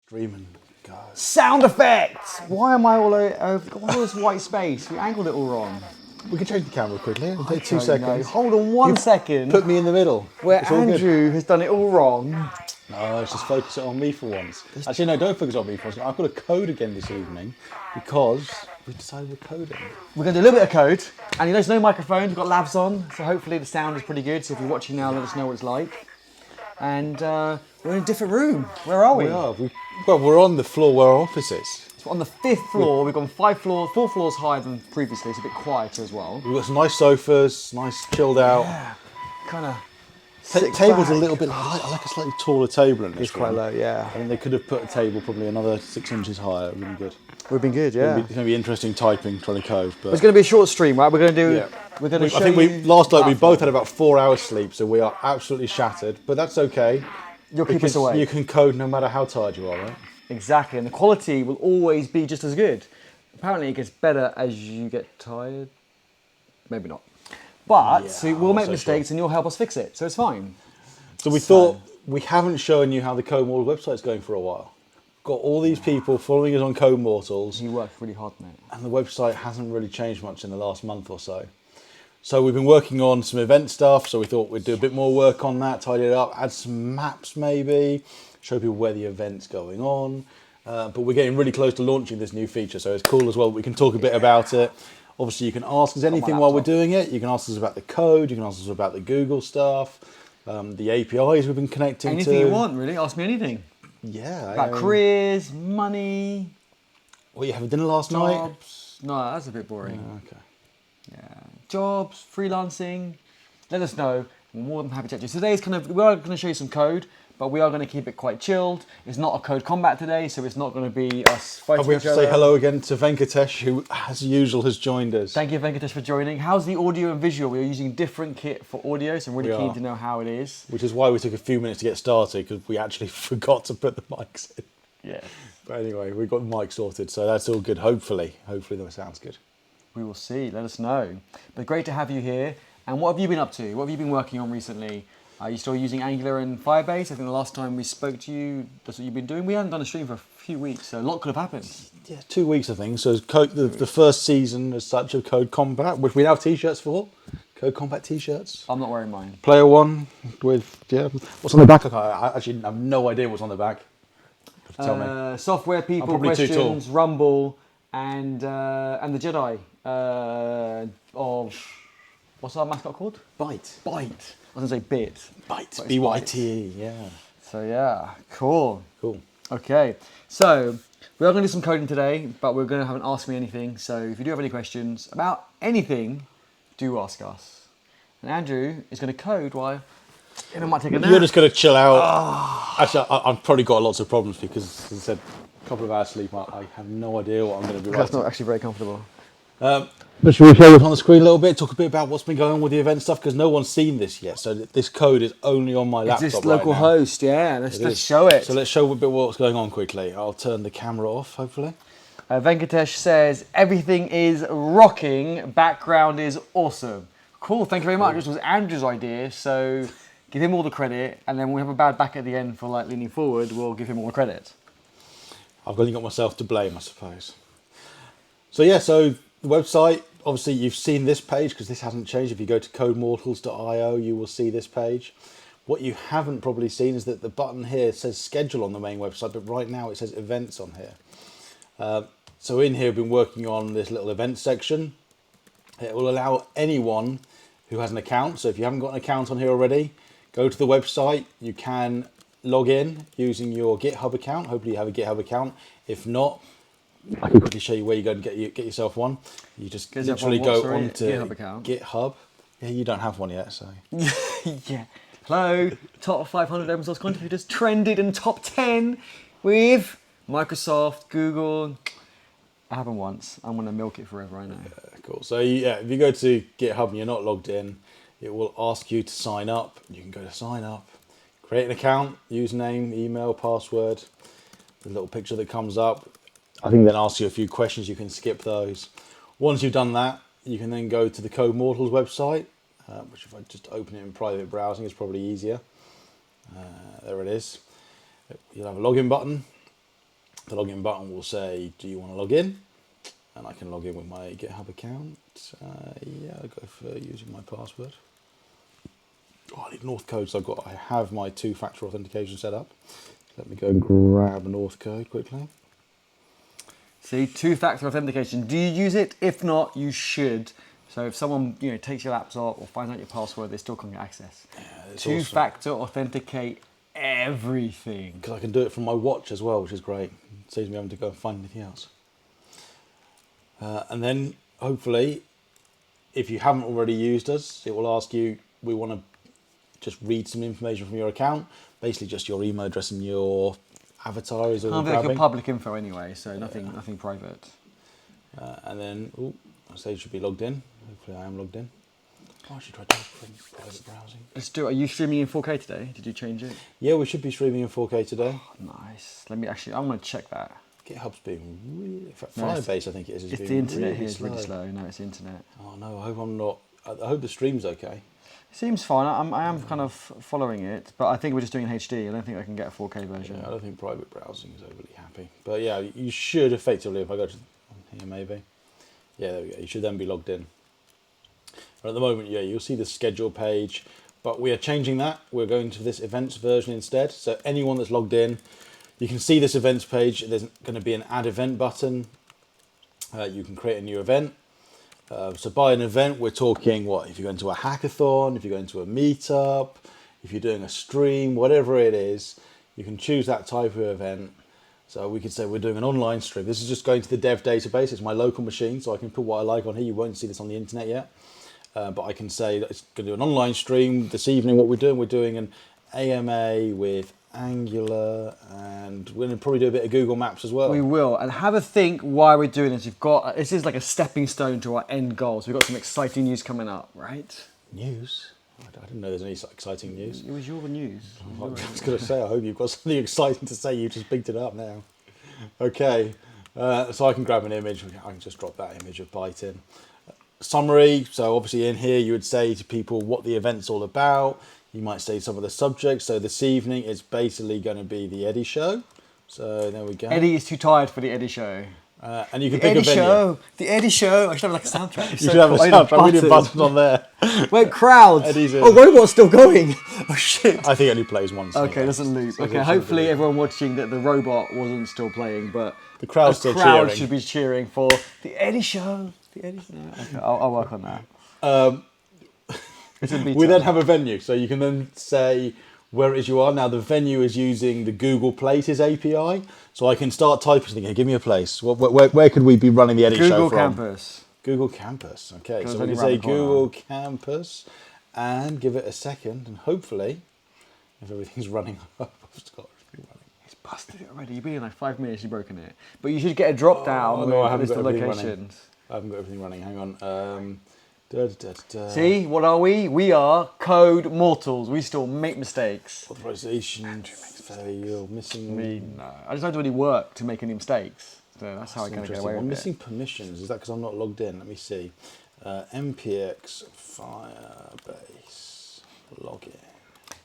Dreaming, guys. Sound effects! Why am I all over? Why all this white space? We angled it all wrong. We can change the camera quickly. It'll take 2 seconds. Hold on one second. Put me in the middle. Where Andrew has done it all wrong. No, let's just focus it on me for once. Actually, no, don't focus on me for once. I've got to code again this evening because we've decided we're coding. We're going to do a little bit of code. And there's no microphones, we've got labs on, so hopefully the sound is pretty good. So if you're watching now, let us know what it's like. And we're in a different room. Where are we? We are. We're on the floor where our office is. So on the 5th floor, we've gone 4 floors higher than previously. It's a bit quieter as well. We've got some nice sofas, nice chilled out. Yeah, kind of. Table's a little bit. I like a slightly taller table in this. It's quite low, yeah. I think they could have put a table probably another 6 inches higher. It would be good. We've been good, yeah. It's going to be interesting typing, trying to code. But it's going to be a short stream, right? We're going to do. Yeah. We're going to show I think you last night we both had about 4 hours sleep, so we are absolutely shattered. But that's okay. You'll keep us away. You can code no matter how tired you are, right? Exactly, and the quality will always be just as good. Apparently, it gets better as you get tired. Maybe not. But we'll make mistakes, and you'll help us fix it, so it's fine. So we thought we haven't shown you how the Code Mortals website's going for a while. Got all these people following us on Code Mortals. You work really hard, mate. And the website hasn't really changed much in the last month or so. So we've been working on some event stuff, so we thought we'd do a bit more work on that, tidy it up, add some maps maybe, show people where the event's going on. But we're getting really close to launching this new feature, so it's cool as well. We can talk a bit about it. Obviously, you can ask us anything while we're doing it. You can ask us about the code, you can ask us about the Google stuff, the APIs we've been connecting to. Anything you want, really. Ask me anything. Yeah. About careers, money. What, you having dinner last night? Jobs. No, that's a bit boring. Okay. Yeah. Jobs, freelancing. Let us know. We're more than happy to chat to you. Today's we are going to show you some code, but we are going to keep it quite chilled. It's not a code combat today, so it's not going to be us fighting We have each other. to say hello again to Venkatesh, who, as usual, has joined us. Thank you, Venkatesh, for joining. How's the audio and visual? We're using different kit for audio, so I'm really keen to know how it is. Which is why we took a few minutes to get started, because we actually forgot to put the mics in. Yeah. But anyway, we got the mic sorted, so that's all good. Hopefully that sounds good. We will see. Let us know. But great to have you here. And what have you been up to? What have you been working on recently? Are you still using Angular and Firebase? I think the last time we spoke to you, that's what you've been doing. We haven't done a stream for a few weeks, so a lot could have happened. Yeah, 2 weeks, I think. So the first season as such of Code Combat, which we now have t-shirts for. Code Combat t-shirts. I'm not wearing mine. Player one with, what's on the back? I actually have no idea what's on the back. Tell me. Software people, questions, Rumble, and the Jedi of, what's our mascot called? Byte. I was going to say Bit. Byte. B-Y-T-E, yeah. So yeah, cool. Cool. Okay, so we are going to do some coding today, but we're going to have an Ask Me Anything. So if you do have any questions about anything, do ask us. And Andrew is going to code while I might take a nap. You're just going to chill out. Actually, I've probably got lots of problems because, as I said, a couple of hours sleep, I have no idea what I'm going to be writing. That's not actually very comfortable. But should we show what's on the screen a little bit? Talk a bit about what's been going on with the event stuff, because no one's seen this yet. So this code is only on my laptop It's this right local now. host, yeah. Let's show it. So let's show a bit what's going on quickly. I'll turn the camera off, hopefully. Venkatesh says, everything is rocking, background is awesome. Cool, thank you very much. This was Andrew's idea, so give him all the credit, and then when we have a bad back at the end for like leaning forward, we'll give him all the credit. I've only got myself to blame, I suppose. So yeah, so the website, obviously you've seen this page because this hasn't changed. If you go to codemortals.io, you will see this page. What you haven't probably seen is that the button here says schedule on the main website, but right now it says events on here. So in here, we've been working on this little event section. It will allow anyone who has an account. So if you haven't got an account on here already, go to the website. You can log in using your GitHub account. Hopefully you have a GitHub account. If not, I can quickly show you where you go and get yourself one. You just literally go onto GitHub. Yeah, you don't have one yet, so. Yeah. Hello, top 500 open source contributors trended in top 10 with Microsoft, Google. I haven't once. I'm going to milk it forever, I know. Yeah, cool. So yeah, if you go to GitHub and you're not logged in, it will ask you to sign up. You can go to sign up, create an account, username, email, password, the little picture that comes up. I think then asks you a few questions. You can skip those. Once you've done that, you can then go to the Code Mortals website, which if I just open it in private browsing is probably easier. There it is. You'll have a login button. The login button will say, do you want to log in? And I can log in with my GitHub account. Yeah, I'll go for using my password. Oh, I need North code, so I have my two-factor authentication set up. Let me go and grab a North code quickly. See, two-factor authentication. Do you use it? If not, you should. So if someone takes your laptop or finds out your password, they still can't get access. Yeah, Two-factor authenticate everything. Because I can do it from my watch as well, which is great. It saves me having to go and find anything else. And then, hopefully, if you haven't already used us, it will ask you, we want to just read some information from your account. Basically, just your email address and your avatar is all Can't be grabbing. like your public info anyway, so nothing private. And then, I say you should be logged in. Hopefully I am logged in. Oh, I should try to private browsing. Let's do it. Are you streaming in 4K today? Did you change it? Yeah, we should be streaming in 4K today. Oh, nice. I'm going to check that. GitHub's been really... In fact, No, Firebase, I think it is. It's been the internet really here is slow. really slow. No, it's the internet. Oh no, I hope I'm not... I hope the stream's okay. Seems fine. I am kind of following it, but I think we're just doing HD. I don't think I can get a 4K version. Yeah, I don't think private browsing is overly happy. But yeah, you should effectively, if I go to here maybe. Yeah, there we go. You should then be logged in. But at the moment, yeah, you'll see the schedule page. But we are changing that. We're going to this events version instead. So anyone that's logged in, you can see this events page. There's going to be an add event button. You can create a new event. So by an event, we're talking what? If you're going to a hackathon, if you're going to a meetup, if you're doing a stream, whatever it is, you can choose that type of event. So we could say we're doing an online stream. This is just going to the dev database. It's my local machine, so I can put what I like on here. You won't see this on the internet yet. But I can say that it's going to do an online stream this evening. What we're doing an AMA with Angular, and we're going to probably do a bit of Google Maps as well. We will, and have a think why we're doing this. This is like a stepping stone to our end goal. So we've got some exciting news coming up, right? News? I didn't know there's any exciting news. It was your news. I was going to say, I hope you've got something exciting to say. You just picked it up now. Okay, so I can grab an image. I can just drop that image of Byte in. Summary. So obviously in here you would say to people what the event's all about. You might say some of the subjects. So this evening it's basically going to be the Eddie Show. So there we go. Eddie is too tired for the Eddie Show. And you can The pick Eddie a venue. Show. The Eddie Show. I should have like a soundtrack. You should have a soundtrack. We need buttons on there. Wait, crowds. Eddie's in. Oh, robot's still going. Oh shit. I think it only plays once. Okay, anyway. doesn't loop. So Okay, it hopefully should be- everyone watching that the robot wasn't still playing, but The crowd's still crowd cheering. should be cheering for the Eddie Show. The Eddie Show. Okay, I'll work on that. It's a beta. We then have a venue, so you can then say where it is you are. Now the venue is using the Google Places API, so I can start typing something here. Give me a place. Where could we be running the Eddie Show Google from? Campus. Google Campus. Okay, Goes so we only can round say the corner. Google Campus and give it a second, and hopefully, if everything's running, I've got everything running. It's busted it already. You've been in like 5 minutes, you've broken it. But you should get a drop down Oh, with no, I a haven't list got of everything running. locations. I haven't got everything running. Hang on. See, what are we? We are code mortals. We still make mistakes. Authorization fail, missing. No, I just don't do any work to make any mistakes. So that's how I kind of get Interesting. away I'm with missing it. permissions. Is that because I'm not logged in? Let me see. MPX Firebase login.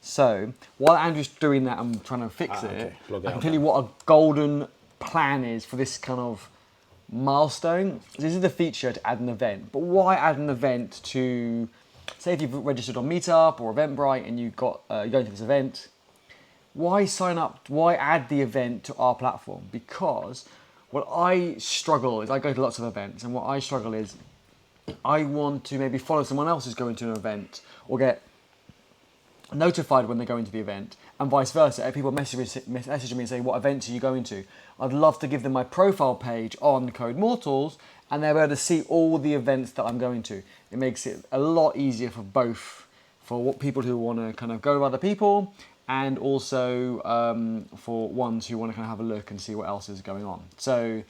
So while Andrew's doing that, I'm trying to fix it. okay. Log I out can tell you what a golden plan is for this kind of milestone. This is the feature to add an event. But why add an event to, say if you've registered on Meetup or Eventbrite and you're going to this event, why sign up, why add the event to our platform? Because what I struggle is, I go to lots of events, and what I struggle is, I want to maybe follow someone else who's going to an event or get notified when they're going to the event, and vice versa. If people message me and say, what events are you going to? I'd love to give them my profile page on Code Mortals, and they're able to see all the events that I'm going to. It makes it a lot easier for both, for what people who want to kind of go with other people, and also for ones who want to kind of have a look and see what else is going on. So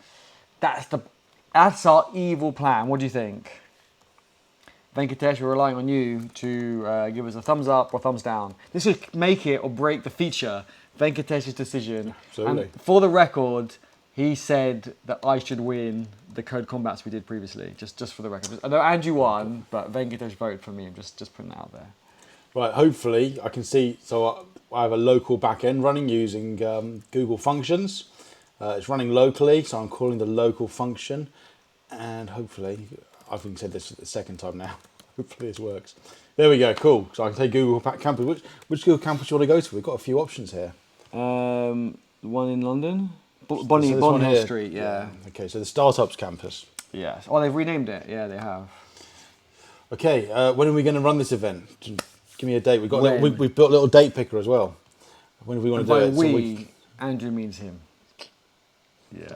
that's our evil plan. What do you think? Venkatesh, we're relying on you to give us a thumbs up or thumbs down. This would make it or break the feature. Venkatesh's decision. Absolutely. And for the record, he said that I should win the code combats we did previously. Just for the record. I know Andrew won, but Venkatesh voted for me. I'm just putting that out there. Right, hopefully I can see, so I have a local backend running using Google Functions. It's running locally, so I'm calling the local function, and hopefully, I've even said this the second time now. Hopefully this works. There we go, cool. So I can take Google Campus. Which Google Campus do you want to go to? We've got a few options here. The one in London? So Bonnie this one Hill here. Street, yeah. Okay, so the Startups Campus. Yes. Oh, they've renamed it. Yeah, they have. Okay, when are we going to run this event? Give me a date. We've built a little date picker as well. When do we want to do By it? we, Andrew means him. Yeah.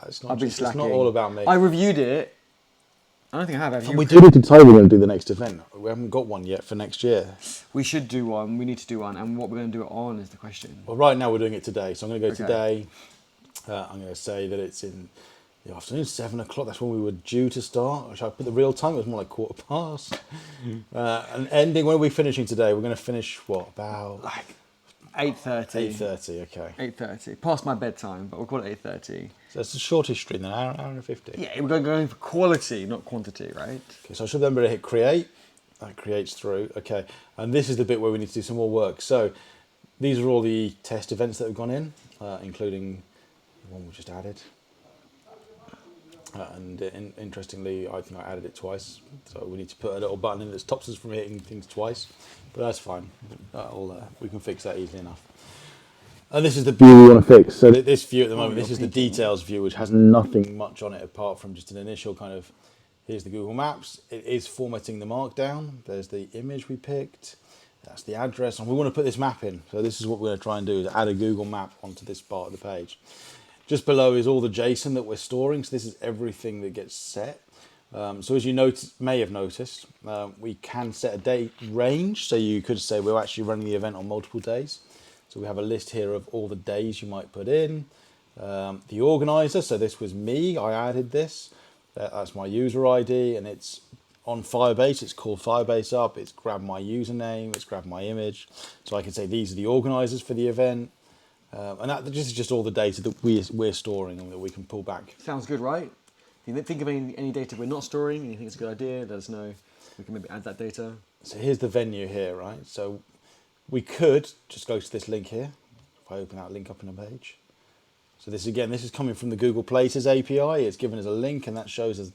It's I've been it's slacking. not all about me. I reviewed it. I don't think I have. Have you? We do need to decide we're going to do the next event. We haven't got one yet for next year. We should do one. We need to do one. And what we're going to do it on is the question. Well, right now we're doing it today. So I'm going to go Okay. today. I'm going to say that it's in the afternoon, 7 o'clock. That's when we were due to start. Should I put the real time? It was more like 15:15. And ending, when are we finishing today? We're going to finish, what, about... Like 8:30. 8:30, okay. 8:30. Past my bedtime, but we'll call it 8:30. So it's a shortish stream then, hour and 50. Yeah, we're going for quality, not quantity, right? Okay, so I should remember to hit create. That creates through. Okay, and this is the bit where we need to do some more work. So these are all the test events that have gone in, including the one we just added. Interestingly, I think I added it twice. So we need to put a little button in that stops us from hitting things twice. But that's fine. We can fix that easily enough. And this is the view we want to fix. So this view at the moment, this is the details view, which has nothing much on it apart from just an initial kind of, here's the Google Maps. It is formatting the markdown. There's the image we picked. That's the address. And we want to put this map in. So this is what we're going to try and do, is add a Google map onto this part of the page. Just below is all the JSON that we're storing. So this is everything that gets set. So as you may have noticed, we can set a date range. So you could say we're actually running the event on multiple days. So we have a list here of all the days you might put in. The organizer, so this was me, I added this. That's my user ID, and it's on Firebase. It's called Firebase up. It's grabbed my username, it's grabbed my image. So I can say these are the organizers for the event. And this is just all the data that we're storing and that we can pull back. Sounds good, right? If you think of any data we're not storing and you think it's a good idea, let us know. We can maybe add that data. So here's the venue here, right? So we could just go to this link here. If I open that link up in a page. So this is coming from the Google Places API. It's given us a link and that shows us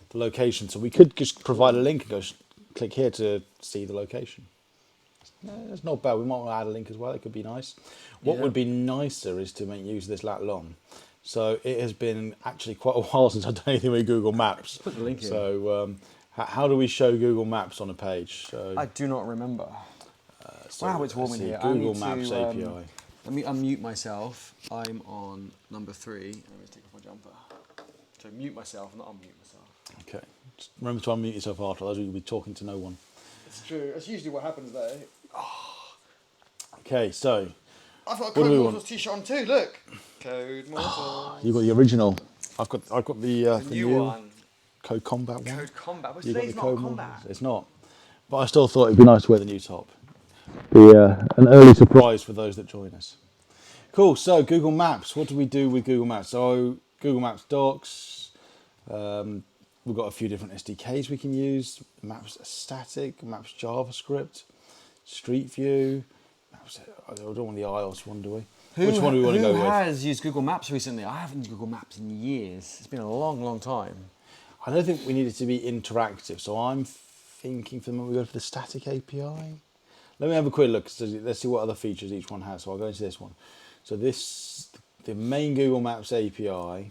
the location. So we could just provide a link and go click here to see the location. It's not bad. We might want to add a link as well. It could be nice. What would be nicer is to make use of this lat long. So it has been actually quite a while since I've done anything with Google Maps. Put the link in. So how do we show Google Maps on a page? So, I do not remember. Wow, it's warm in here. Google Maps API. Let me unmute myself. I'm on number 3. Let me take off my jumper. So mute myself, not unmute myself. Okay. Just remember to unmute yourself after, otherwise you'll be talking to no one. It's true. That's usually what happens there. Okay, so I've got a do we Code want? Mortals t-shirt on too. Look. Code Mortals. you got the original. I've got the New one. Code Combat one. Code Combat. But You got today's the not Code combat. Models? It's not. But I still thought it'd be nice to wear the new top. Be an early surprise for those that join us. Cool. So Google Maps. What do we do with Google Maps? So Google Maps Docs. We've got a few different SDKs we can use. Maps Static, Maps JavaScript, Street View. Maps, I don't want the iOS one, do we? Which one do we want to go with? Who has used Google Maps recently? I haven't used Google Maps in years. It's been a long, long time. I don't think we need it to be interactive, so I'm thinking for the moment we go for the static API. Let me have a quick look. So let's see what other features each one has. So I'll go into this one. So the main Google Maps API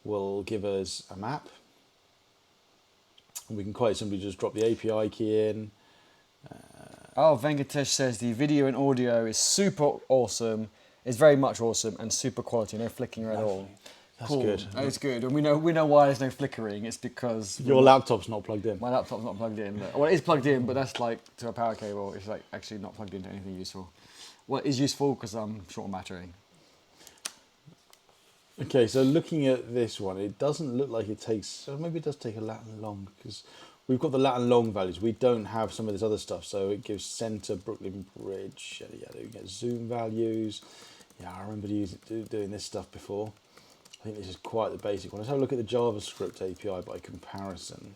will give us a map. And we can quite simply just drop the API key in. Oh, Venkatesh says the video and audio is super awesome. It's very much awesome and super quality. No flickering at all. That's Cool. good. It's good. And we know why there's no flickering. It's because Your laptop's not plugged in. my laptop's not plugged in. Well, it is plugged in, but that's like to a power cable. It's like actually not plugged into anything useful. Well, it is useful because I'm short on battery. Okay, so looking at this one, it doesn't look like it takes, or maybe it does take a lat and long, because we've got the lat and long values. We don't have some of this other stuff, so it gives center, Brooklyn Bridge, yada yada. You get zoom values. Yeah, I remember doing this stuff before. I think this is quite the basic one. Let's have a look at the JavaScript API by comparison.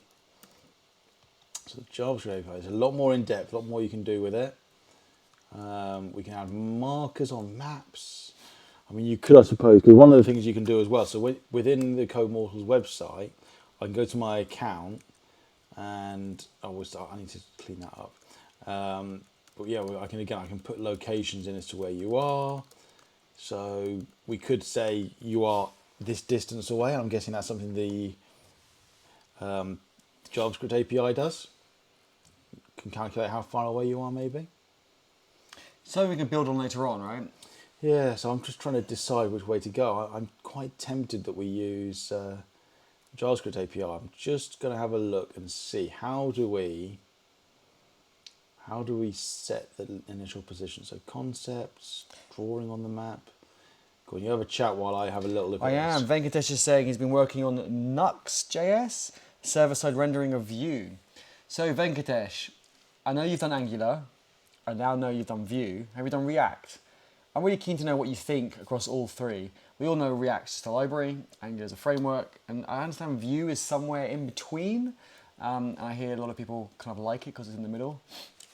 So the JavaScript API is a lot more in depth, a lot more you can do with it. We can add markers on maps. I mean, you could, I suppose, because one of the things you can do as well. So within the Code Mortals website, I can go to my account, and I need to clean that up. But yeah, I can put locations in as to where you are. So we could say you are this distance away. I'm guessing that's something the JavaScript API does. Can calculate how far away you are, maybe. So we can build on later on, right? Yeah, so I'm just trying to decide which way to go. I'm quite tempted that we use JavaScript API. I'm just going to have a look and see how do we set the initial position. So concepts, drawing on the map. Go on, you have a chat while I have a little look at this. I am. Venkatesh is saying he's been working on Nux.js, server-side rendering of Vue. So Venkatesh, I know you've done Angular. I now know you've done Vue. Have you done React? I'm really keen to know what you think across all three. We all know React's just a library, Angular is a framework, and I understand Vue is somewhere in between. And I hear a lot of people kind of like it because it's in the middle.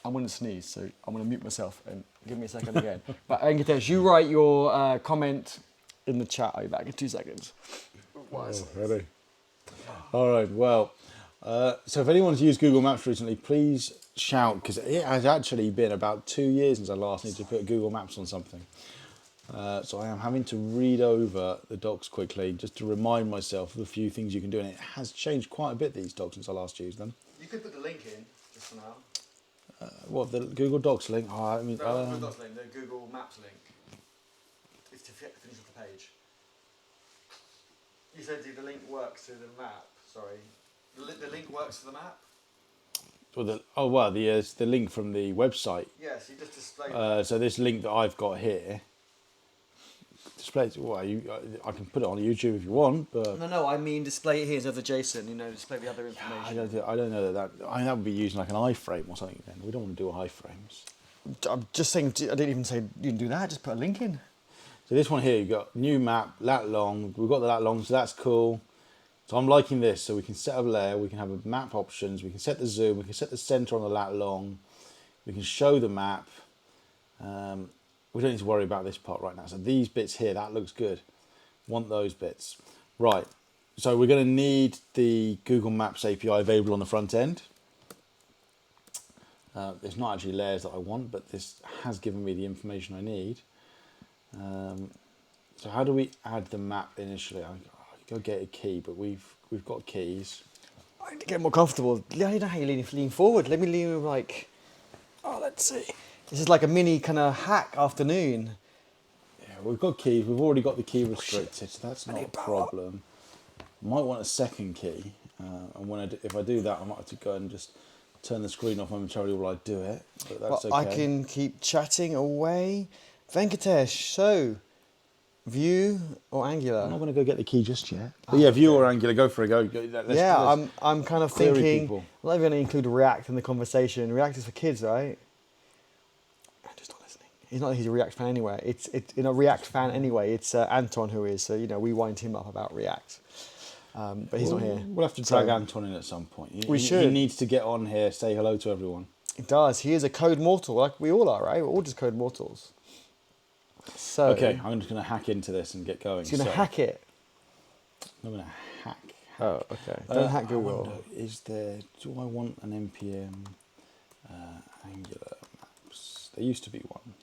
I'm going to sneeze, so I'm going to mute myself and give me a second again. But Venkatesh, you write your comment in the chat. I'll be back in 2 seconds. Ready? All right, well, so if anyone's used Google Maps recently, please shout, because it has actually been about 2 years since I last needed to put Google Maps on something. So I am having to read over the docs quickly just to remind myself of a few things you can do, and it has changed quite a bit, these docs, since I last used them. You could put the link in just for now. What, the Google Docs link? Oh, I mean, No, the Docs link, the Google Maps link. It's to finish off the page. You said the link works to the map. Sorry, the link works to the map. Well, the link from the website. Yes, you just display. So this link that I've got here displays. Well, I can put it on YouTube if you want, but No, I mean display it here instead of the JSON. You know, display the other information. I don't know that. That would be using like an iframe or something. Then we don't want to do iframes. I'm just saying. I didn't even say you can do that. Just put a link in. So this one here, you've got new map, lat long. We've got the lat long, so that's cool. So I'm liking this. So we can set a layer, we can have a map options, we can set the zoom, we can set the center on the lat long, we can show the map. We don't need to worry about this part right now. So these bits here, that looks good. Want those bits. Right. So we're going to need the Google Maps API available on the front end. There's not actually layers that I want, but this has given me the information I need. So how do we add the map initially? I go get a key, but we've got keys. I need to get more comfortable. I don't know how you lean forward. Let me lean like. Oh, let's see. This is like a mini kind of hack afternoon. Yeah, we've got keys. We've already got the key restricted, so that's not a problem. Might want a second key, and if I do that, I might have to go and just turn the screen off momentarily while I do it. But that's okay. I can keep chatting away. Venkatesh, so Vue or Angular? I'm not going to go get the key just yet. But yeah, Vue or Angular, go for it. I'm kind of thinking. People. I'm not even going to include React in the conversation. React is for kids, right? Andrew's not listening. He's not. He's a React fan anyway. It's a React fan anyway. It's Anton who is. So we wind him up about React. But he's not here. We'll have to drag Anton in at some point. We should. He needs to get on here, say hello to everyone. He does. He is a code mortal, like we all are, right? We're all just code mortals. So okay, I'm just going to hack into this and get going. He's going to hack it. I'm going to hack. Oh, okay. Don't hack Google. Do I want an NPM Angular maps? There used to be one.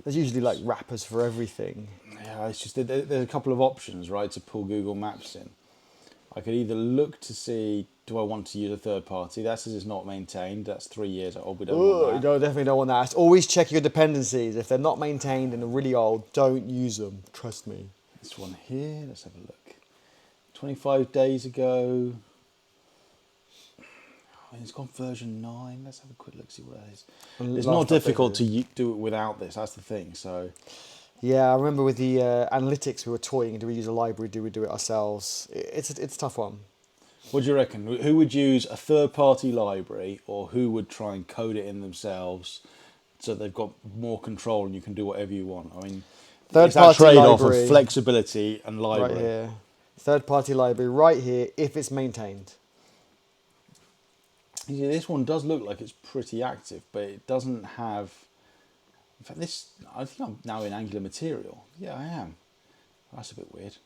There's usually like wrappers for everything. Yeah, it's just there's a couple of options, right, to pull Google Maps in. I could either look to see, do I want to use a third party? That says it's not maintained. That's 3 years old. We don't want that. You definitely don't want that. Always check your dependencies. If they're not maintained and are really old, don't use them. Trust me. This one here, let's have a look. 25 days ago. It's gone version 9. Let's have a quick look, see what that is. It's not difficult to do it without this. That's the thing. So. Yeah, I remember with the analytics we were toying. Do we use a library? Do we do it ourselves? It's a tough one. What do you reckon? Who would use a third-party library, or who would try and code it in themselves, so they've got more control and you can do whatever you want? I mean, it's that trade-off of flexibility and library. Right here, third-party library right here if it's maintained. This one does look like it's pretty active, but it doesn't have In fact, I think I'm now in Angular Material. Yeah, I am. That's a bit weird.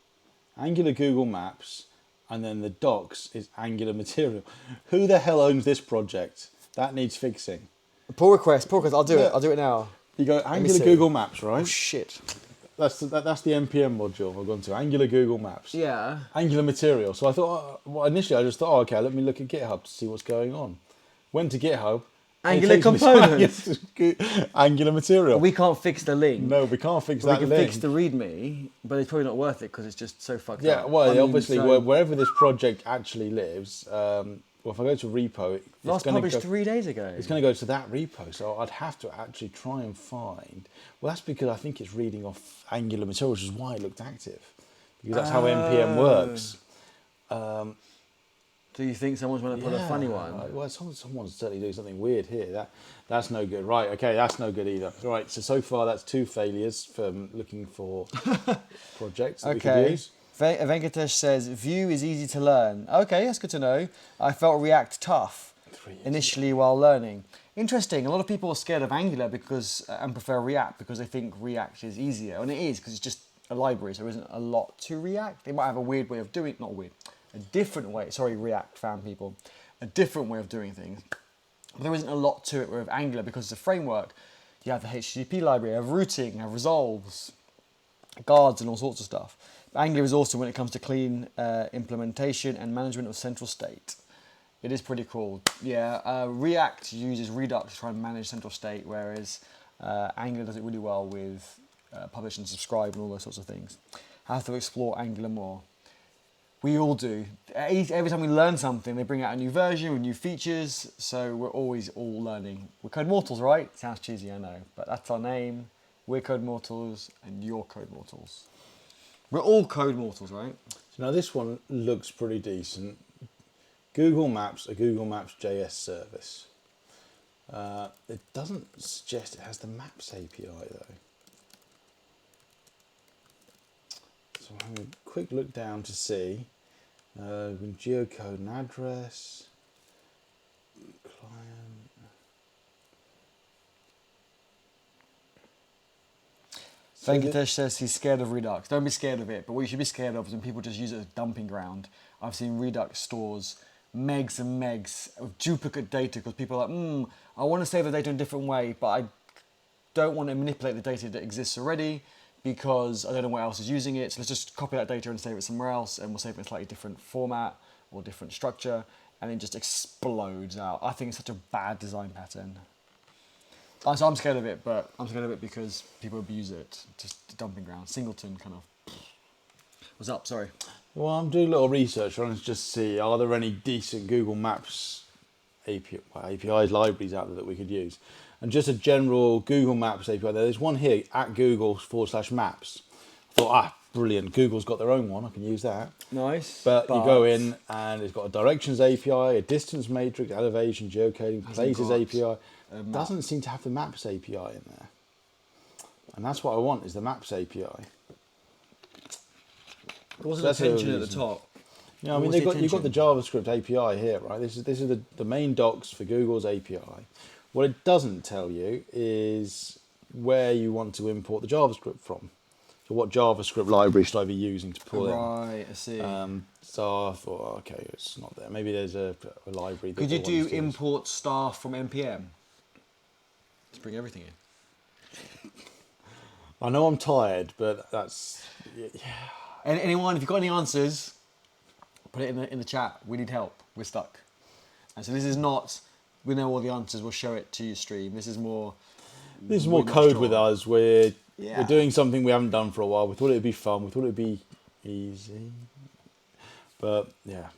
Angular Google Maps, and then the docs is Angular Material. Who the hell owns this project? That needs fixing. Pull request. I'll do Yeah. it. I'll do it now. You go Angular see. Google Maps, right? Oh shit. That's the NPM module I've gone to. Angular Google Maps. Yeah. Angular Material. So I thought, initially I just thought, okay, let me look at GitHub to see what's going on. Went to GitHub. Angular components. Angular Material. We can't fix the link. No, we can't fix We that can link. fix the README, but it's probably not worth it because it's just so fucked Yeah, up. well, I mean, obviously, so- wherever this project actually lives, well, if I go to repo, it's last going to published go. 3 days ago. It's going to go to that repo, so I'd have to actually try and find. Well, that's because I think it's reading off Angular Material, which is why it looked active, because that's how NPM works. Do you think someone's going to put a funny one? Well, someone's certainly doing something weird here. That's no good. Right, okay, that's no good either. Right, so far that's 2 failures from looking for projects that we could use. Venkatesh says, Vue is easy to learn. Okay, that's good to know. I felt React tough 3 years initially while learning. Interesting. A lot of people are scared of Angular and prefer React because they think React is easier. And it is because it's just a library, so there isn't a lot to React. They might have a weird way of doing a different way. Sorry, React fan people. A different way of doing things. But there isn't a lot to it with Angular because it's a framework. You have the HTTP library, you have routing, you have resolves, guards, and all sorts of stuff. But Angular is also when it comes to clean implementation and management of central state. It is pretty cool. Yeah, React uses Redux to try and manage central state, whereas Angular does it really well with publish and subscribe and all those sorts of things. Have to explore Angular more. We all do. Every time we learn something, they bring out a new version with new features, so we're always all learning. We're Code Mortals, right? Sounds cheesy, I know, but that's our name. We're Code Mortals, and you're Code Mortals. We're all Code Mortals, right? So now this one looks pretty decent. Google Maps, a Google Maps JS service. It doesn't suggest it has the Maps API though. So I'm having a quick look down to see. With geocode and address. Client. Venkatesh says he's scared of Redux. Don't be scared of it, but what you should be scared of is when people just use it as a dumping ground. I've seen Redux stores megs and megs of duplicate data because people are like, I want to save the data in a different way, but I don't want to manipulate the data that exists already because I don't know what else is using it. So let's just copy that data and save it somewhere else, and we'll save it in a slightly different format or different structure, and it just explodes out. I think it's such a bad design pattern. So I'm scared of it, but I'm scared of it because people abuse it. Just a dumping ground. Singleton kind of. What's up? Sorry. Well, I'm doing a little research trying to just see, are there any decent Google Maps APIs, libraries out there that we could use? And just a general Google Maps API. There's one here, @Google/Maps. I thought, brilliant. Google's got their own one. I can use that. Nice. But you go in and it's got a directions API, a distance matrix, elevation, geocoding, places API. Doesn't seem to have the Maps API in there. And that's what I want, is the Maps API. What's the attention at the top? Yeah, I mean, you've got the JavaScript API here, right? This is the main docs for Google's API. What it doesn't tell you is where you want to import the JavaScript from. So what JavaScript library should I be using to pull in? Right, I see. So I thought, okay, it's not there. Maybe there's a library. Could you do import staff from NPM? Let's bring everything in. I know I'm tired, but that's... Yeah. And anyone, if you've got any answers, put it in the chat. We need help. We're stuck. And so this is not, we know all the answers, we'll show it to you stream. This is more Code with us. We're Yeah. doing something we haven't done for a while. We thought it'd be fun. We thought it'd be easy. But yeah.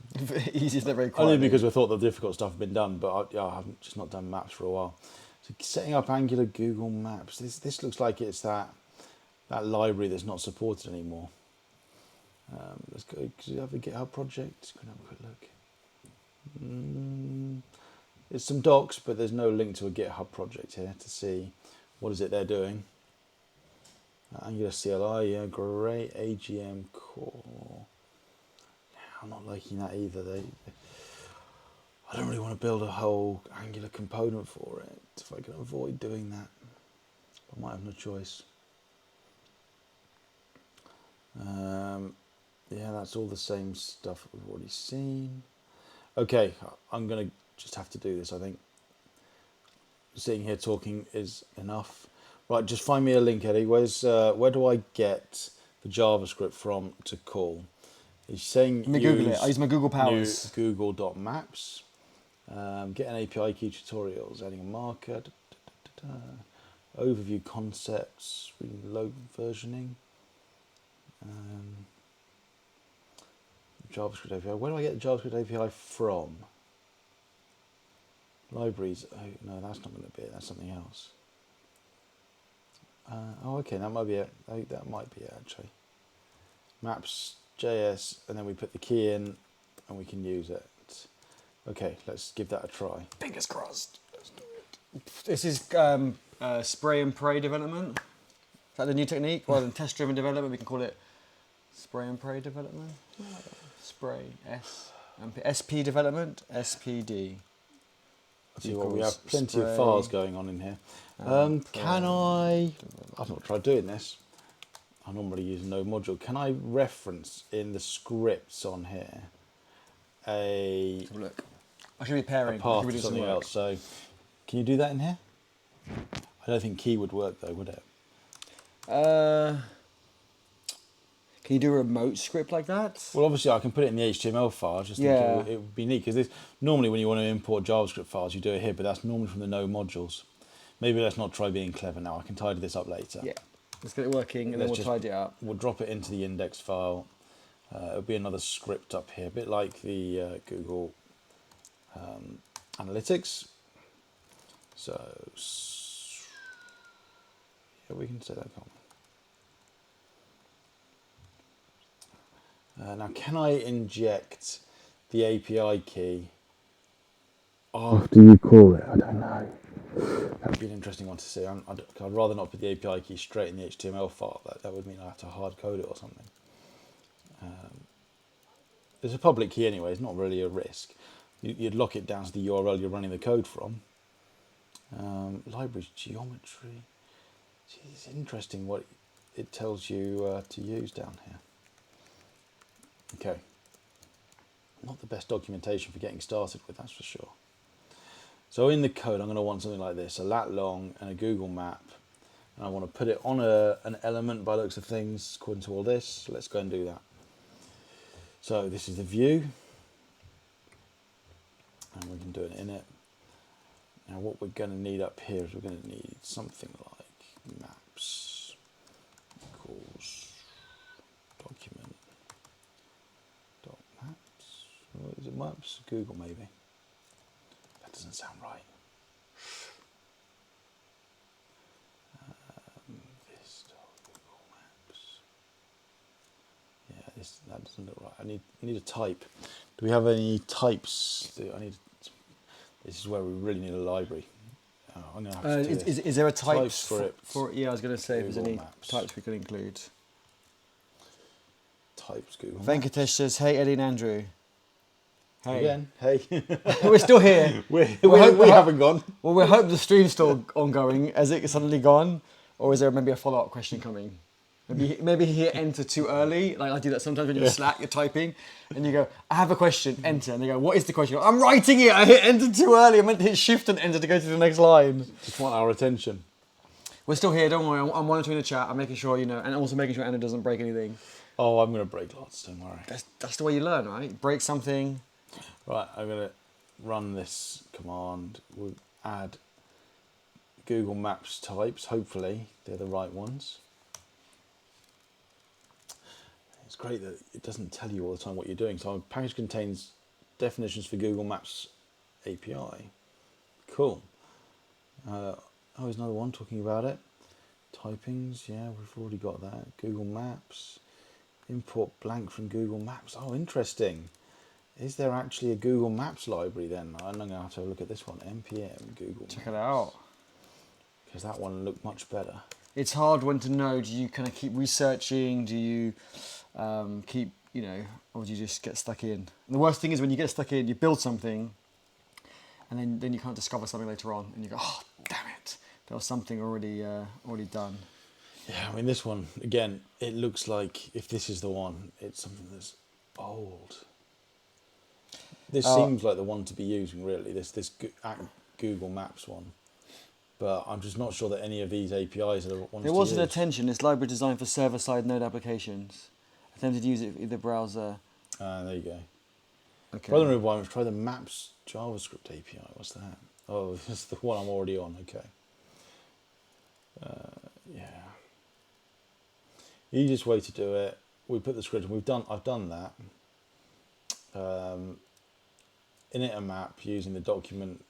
Easy is not very quiet. Only because we thought the difficult stuff had been done, but I haven't just not done maps for a while. So setting up Angular Google Maps. This looks like it's that library that's not supported anymore. Let's go. Do you have a GitHub project? Can I have a quick look? It's some docs, but there's no link to a GitHub project here to see what is it they're doing. Angular CLI, yeah, great. AGM core. I'm not liking that either. I don't really want to build a whole Angular component for it if I can avoid doing that. I might have no choice. Yeah, that's all the same stuff we've already seen. Okay, I'm going to just have to do this, I think. Sitting here talking is enough. Right, just find me a link, Eddie. Where do I get the JavaScript from to call? He's saying Let me Google it. I use my Google powers. New Google.maps. Get an API key tutorials, adding a marker. Overview concepts, low versioning. JavaScript API. Where do I get the JavaScript API from? Libraries. Oh, no, that's not going to be it. That's something else. Okay, that might be it. That might be it, actually. Maps.js, and then we put the key in, and we can use it. Okay, let's give that a try. Fingers crossed. Let's do it. This is spray and pray development. Is that the new technique? Rather than test-driven development, we can call it spray and pray development. Spray, SP development, SPD. See what we have plenty of files going on in here. Can I? I've not tried doing this. I normally use no module. Can I reference in the scripts on here Have a look. I should be pairing. a path to something else? So, can you do that in here? I don't think key would work though, would it? Can you do a remote script like that? Well, obviously I can put it in the HTML file. I just think it would be neat because normally when you want to import JavaScript files, you do it here, but that's normally from the no modules. Maybe let's not try being clever now. I can tidy this up later. Yeah, let's get it working and then we'll tidy it up. We'll drop it into the index file. It'll be another script up here, a bit like the Google Analytics. So, yeah, we can say that, can't we? Now, can I inject the API key after you call it? I don't know. That would be an interesting one to see. I'd rather not put the API key straight in the HTML file. That would mean I have to hard code it or something. There's a public key anyway. It's not really a risk. You'd lock it down to the URL you're running the code from. Libraries, geometry. It's interesting what it tells you to use down here. Okay, not the best documentation for getting started with, that's for sure. So in the code, I'm going to want something like this, a lat long and a Google map. And I want to put it on an element by the looks of things, according to all this. Let's go and do that. So this is the view. And we can do it in it. Now what we're going to need up here is we're going to need something like maps equals document. Is it maps? Google maybe. That doesn't sound right. This Google Maps. Yeah, that doesn't look right. I need a type. Do we have any types? This is where we really need a library. I'm gonna have to do this. Is there a types for yeah, I was going to say if there's any Maps. types we could include. Types Google Venkatesh Maps. says, hey Eddie and Andrew. Hey. Again, hey. We're still here. we haven't gone. Well, we hope the stream's still ongoing. Has it suddenly gone? Or is there maybe a follow-up question coming? Maybe he hit enter too early. Like I do that sometimes when you're in Slack, you're typing, and you go, I have a question, enter. And they go, what is the question? I'm writing it. I hit enter too early. I meant to hit shift and enter to go to the next line. Just want our attention. We're still here, don't worry. I'm monitoring the chat. I'm making sure, and also making sure Anna doesn't break anything. Oh, I'm going to break lots, don't worry. That's the way you learn, right? Break something. Right, I'm going to run this command. We'll add Google Maps types. Hopefully, they're the right ones. It's great that it doesn't tell you all the time what you're doing. So our package contains definitions for Google Maps API. Cool. There's another one talking about it. Typings, yeah, we've already got that. Google Maps. Import blank from Google Maps. Oh, interesting. Is there actually a Google Maps library then? I'm going to have to look at this one. npm Google Maps. Check it out. Because that one looked much better. It's hard when to know. Do you kind of keep researching? Do you keep, or do you just get stuck in? And the worst thing is when you get stuck in, you build something, and then you can't discover something later on, and you go, oh, damn it. there was something already done. Yeah, I mean, this one, again, it looks like, if this is the one, it's something that's old. This seems like the one to be using, really, this Google Maps one. But I'm just not sure that any of these APIs are the ones There to was an use. attention. This library designed for server-side node applications. Attempted to use it in the browser. There you go. Okay. Rather than one, try the Maps JavaScript API. What's that? Oh, this is the one I'm already on. Okay. Yeah. Easiest way to do it. We put the script. I've done that. Init a map using the document.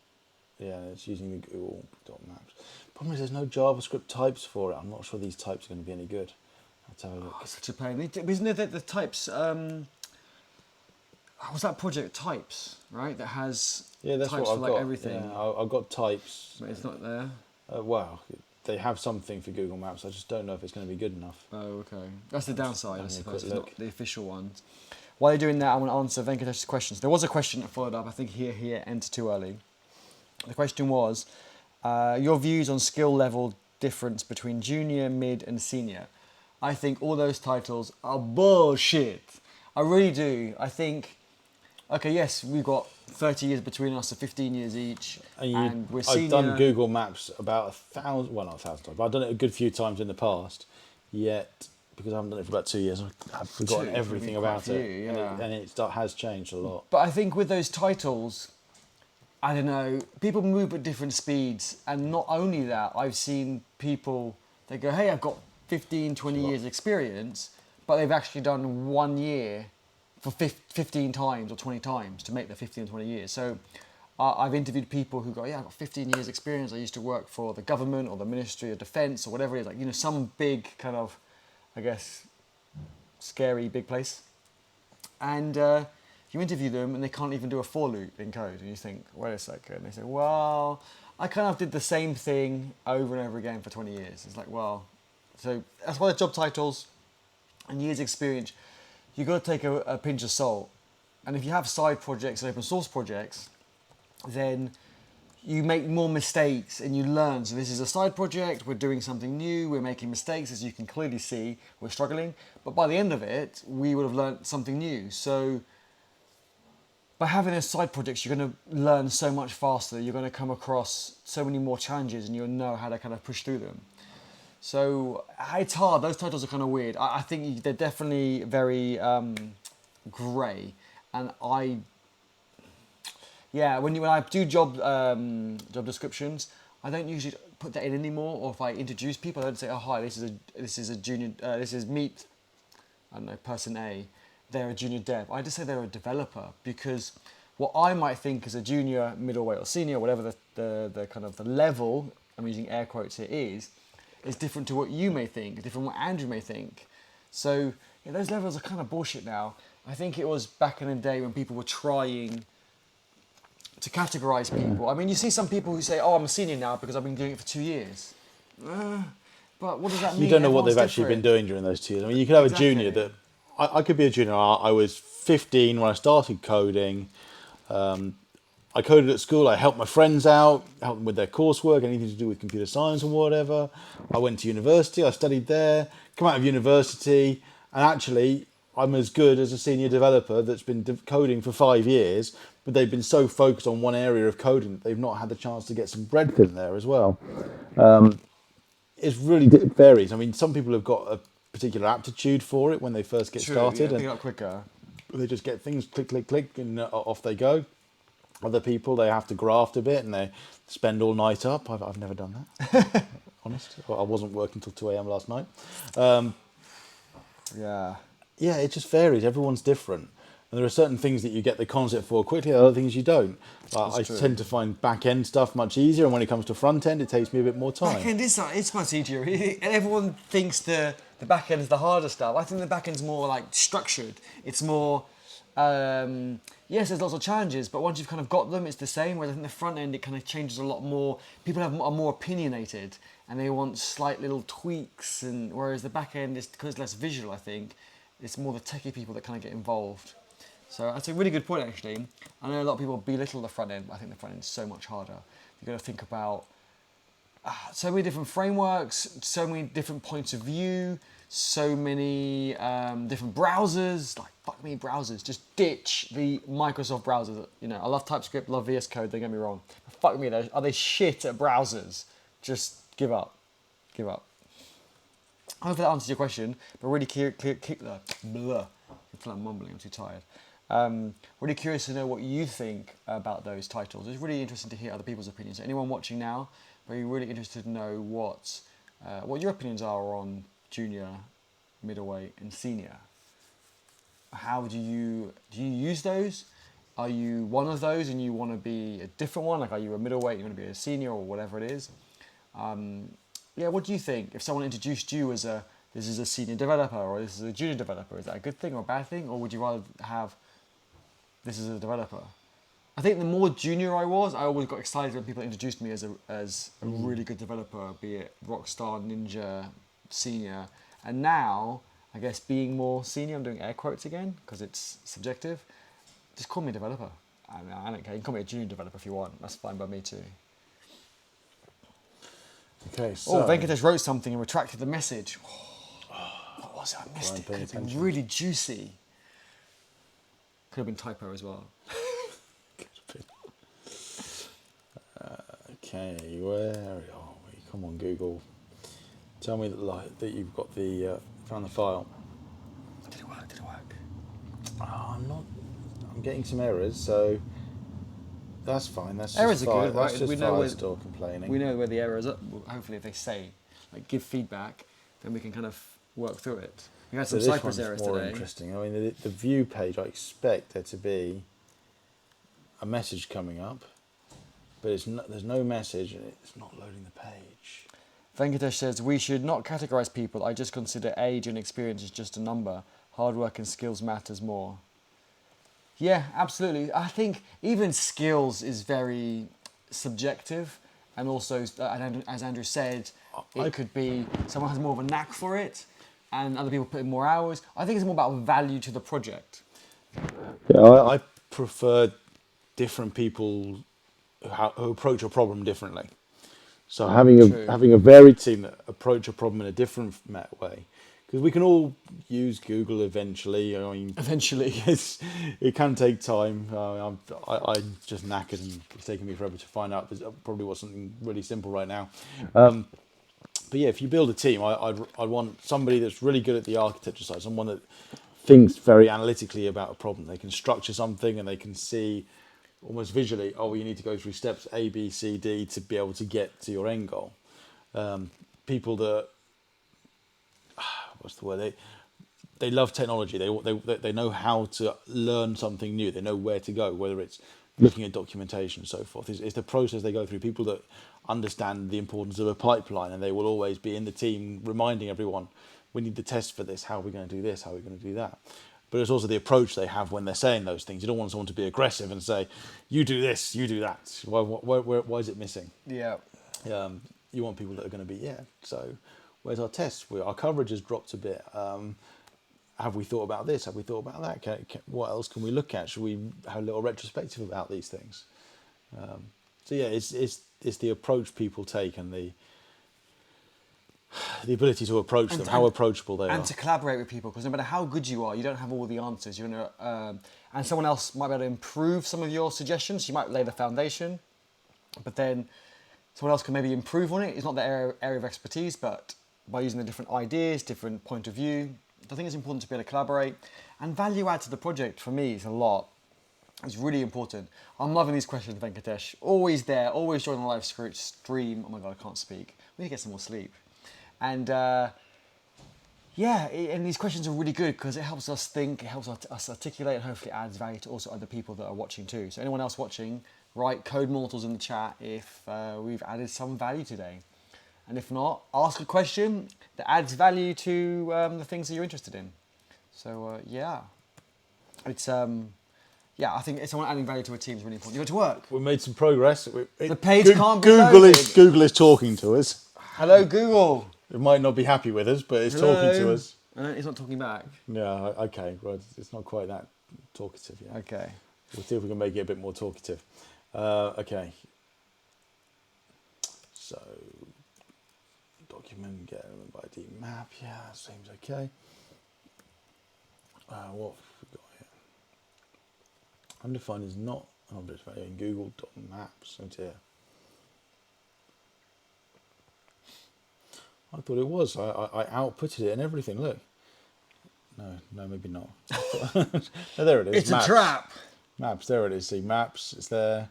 Yeah, it's using the Google Maps. Problem is, there's no JavaScript types for it. I'm not sure these types are going to be any good. Let's have a look. Oh, such a pain. Isn't it the types? Was that project types, right? That has Yeah, that's types what for I've like got. everything. Yeah, I've got types. But it's not there. Well, they have something for Google Maps. I just don't know if it's going to be good enough. Oh, okay. That's the downside, I having a suppose. quick It's look. not the official ones. While you're doing that, I want to answer Venkatesh's questions. There was a question that followed up. I think here entered too early. The question was, your views on skill level difference between junior, mid, and senior. I think all those titles are bullshit. I really do. I think, okay, yes, we've got 30 years between us, so 15 years each, and we're senior. I've done Google Maps about 1,000, well, not 1,000 times, but I've done it a good few times in the past. Yet, because I haven't done it for about 2 years, I've forgotten everything about it, yeah. and it has changed a lot. But I think with those titles, I don't know, people move at different speeds. And not only that, I've seen people, they go, hey, I've got 15, 20 years experience, but they've actually done 1 year for 15 times or 20 times to make the 15 or 20 years. So I've interviewed people who go, yeah, I've got 15 years experience. I used to work for the government or the Ministry of Defence or whatever it is, like, some big kind of, I guess, scary big place. And you interview them and they can't even do a for loop in code. And you think, wait a second. And they say, well, I kind of did the same thing over and over again for 20 years. It's like, well, so that's why the job titles and years experience, you've got to take a pinch of salt. And if you have side projects and open source projects, then you make more mistakes and you learn. So this is a side project, we're doing something new, we're making mistakes, as you can clearly see, we're struggling. But by the end of it, we would have learned something new. So by having those side projects, you're going to learn so much faster. You're going to come across so many more challenges and you'll know how to kind of push through them. So it's hard. Those titles are kind of weird. I think they're definitely very grey. And when I do job descriptions, I don't usually put that in anymore. Or if I introduce people, I don't say, "Oh, hi, this is a junior. This is meet, I don't know, person A. They're a junior dev." I just say they're a developer, because what I might think is a junior, middleweight, or senior, whatever the kind of the level, I'm using air quotes here, is different to what you may think, different from what Andrew may think. So those levels are kind of bullshit now. I think it was back in the day when people were trying to categorize people. I mean, you see some people who say, "Oh, I'm a senior now because I've been doing it for 2 years." But what does that mean? You don't know what they've Everyone's actually different. been doing during those 2 years. I mean, you could have a junior that... I could be a junior. I was 15 when I started coding. I coded at school. I helped my friends out, helped them with their coursework, anything to do with computer science or whatever. I went to university. I studied there. Come out of university, and actually, I'm as good as a senior developer that's been coding for 5 years, but they've been so focused on one area of coding that they've not had the chance to get some breadth in there as well. It varies. I mean, some people have got a particular aptitude for it when they first get started, pick and up quicker. they just get things click, click, click, and off they go. Other people, they have to graft a bit and they spend all night up. I've never done that, honest. I wasn't working till 2 a.m. last night. Yeah, it just varies. Everyone's different. And there are certain things that you get the concept for quickly, other things you don't. I tend to find back-end stuff much easier, and when it comes to front-end, it takes me a bit more time. Back-end it's much easier. And everyone thinks the back-end is the harder stuff. I think the back-end's more like structured. It's more, yes, there's lots of challenges, but once you've kind of got them, it's the same. Whereas I think the front-end, it kind of changes a lot more. People are more opinionated, and they want slight little tweaks. And whereas the back-end, because it's less visual, I think, it's more the techie people that kind of get involved. So that's a really good point, actually. I know a lot of people belittle the front end, but I think the front end is so much harder. You've got to think about so many different frameworks, so many different points of view, so many different browsers. Like, fuck me, browsers. Just ditch the Microsoft browsers. You know, I love TypeScript, love VS Code, don't get me wrong. But fuck me, are they shit at browsers? Just give up. Give up. Hopefully that answers your question, but really blah. I feel like I'm mumbling, I'm too tired. Really curious to know what you think about those titles. It's really interesting to hear other people's opinions. So anyone watching now, we're really interested to know what your opinions are on junior, middleweight, and senior. How do you use those? Are you one of those and you want to be a different one? Like, are you a middleweight, you want to be a senior, or whatever it is? Yeah, what do you think? If someone introduced you as this is a senior developer or this is a junior developer, is that a good thing or a bad thing? Or would you rather have this is a developer? I think the more junior I was, I always got excited when people introduced me as a really good developer, be it Rockstar, Ninja, senior. And now, I guess being more senior, I'm doing air quotes again because it's subjective. Just call me a developer. I mean, I don't care. You can call me a junior developer if you want. That's fine by me too. Okay, so... Oh, Venkatesh wrote something and retracted the message. What was it? I missed it. Could have been really juicy. Could have been typo as well. Okay, where are we? Come on, Google. Tell me that you've got found the file. Did it work? Did it work? Oh, I'm getting some errors, so that's fine. That's errors just are fire, good, right? That's just We know Firestore complaining. We know where the errors are. Hopefully, if they say, like, give feedback, then we can kind of work through it. We had some Cypress errors more today. Interesting. I mean, the view page, I expect there to be a message coming up, but there's no message and it's not loading the page. Venkatesh says, we should not categorize people. I just consider age and experience as just a number. Hard work and skills matters more. Yeah, absolutely. I think even skills is very subjective. And also, as Andrew said, it could be someone has more of a knack for it and other people put in more hours. I think it's more about value to the project. Yeah, I prefer different people who approach a problem differently. So having a varied team that approach a problem in a different way, because we can all use Google eventually. I mean, eventually, it can take time. I'm just knackered, and it's taking me forever to find out. There's probably what's something really simple right now. But yeah, if you build a team, I'd want somebody that's really good at the architecture side, someone that thinks very analytically about a problem. They can structure something and they can see almost visually, oh, you need to go through steps A, B, C, D to be able to get to your end goal. People that, what's the word? They love technology. They know how to learn something new. They know where to go, whether it's looking at documentation and so forth. It's the process they go through. People that understand the importance of a pipeline, and they will always be in the team reminding everyone, we need to test for this. How are we going to do this? How are we going to do that? But it's also the approach they have when they're saying those things. You don't want someone to be aggressive and say, you do this, you do that. Why is it missing? Yeah. You want people that are going to be, so where's our test? Our coverage has dropped a bit. Have we thought about this? Have we thought about that? What else can we look at? Should we have a little retrospective about these things? So yeah, it's the approach people take and the ability to approach them, how approachable they are. And to collaborate with people, because no matter how good you are, you don't have all the answers. You're gonna, and someone else might be able to improve some of your suggestions. You might lay the foundation, but then someone else can maybe improve on it. It's not their area of expertise, but by using the different ideas, different point of view, I think it's important to be able to collaborate. And value add to the project, for me, is a lot. It's really important. I'm loving these questions, Venkatesh. Always there, always joining the live stream. Oh my God, I can't speak. We need to get some more sleep. And and these questions are really good because it helps us think, it helps us articulate, and hopefully adds value to also other people that are watching too. So anyone else watching, write Code Mortals in the chat if we've added some value today. And if not, ask a question that adds value to the things that you're interested in. So it's I think someone adding value to a team is really important. You go to work. We made some progress. The page can't be Google is talking to us. Hello, Google. It might not be happy with us, but it's talking to us. It's not talking back. Yeah, okay. Well, it's not quite that talkative yet. Okay. We'll see if we can make it a bit more talkative. Okay. So, document, get element by ID map. Yeah, that seems okay. What have we got here? Undefined is not object value in Google.maps. Oh dear. I thought it was. I outputted it and everything. Look. No, maybe not. No, there it is. It's maps. a trap. Maps. There it is. See, maps. It's there.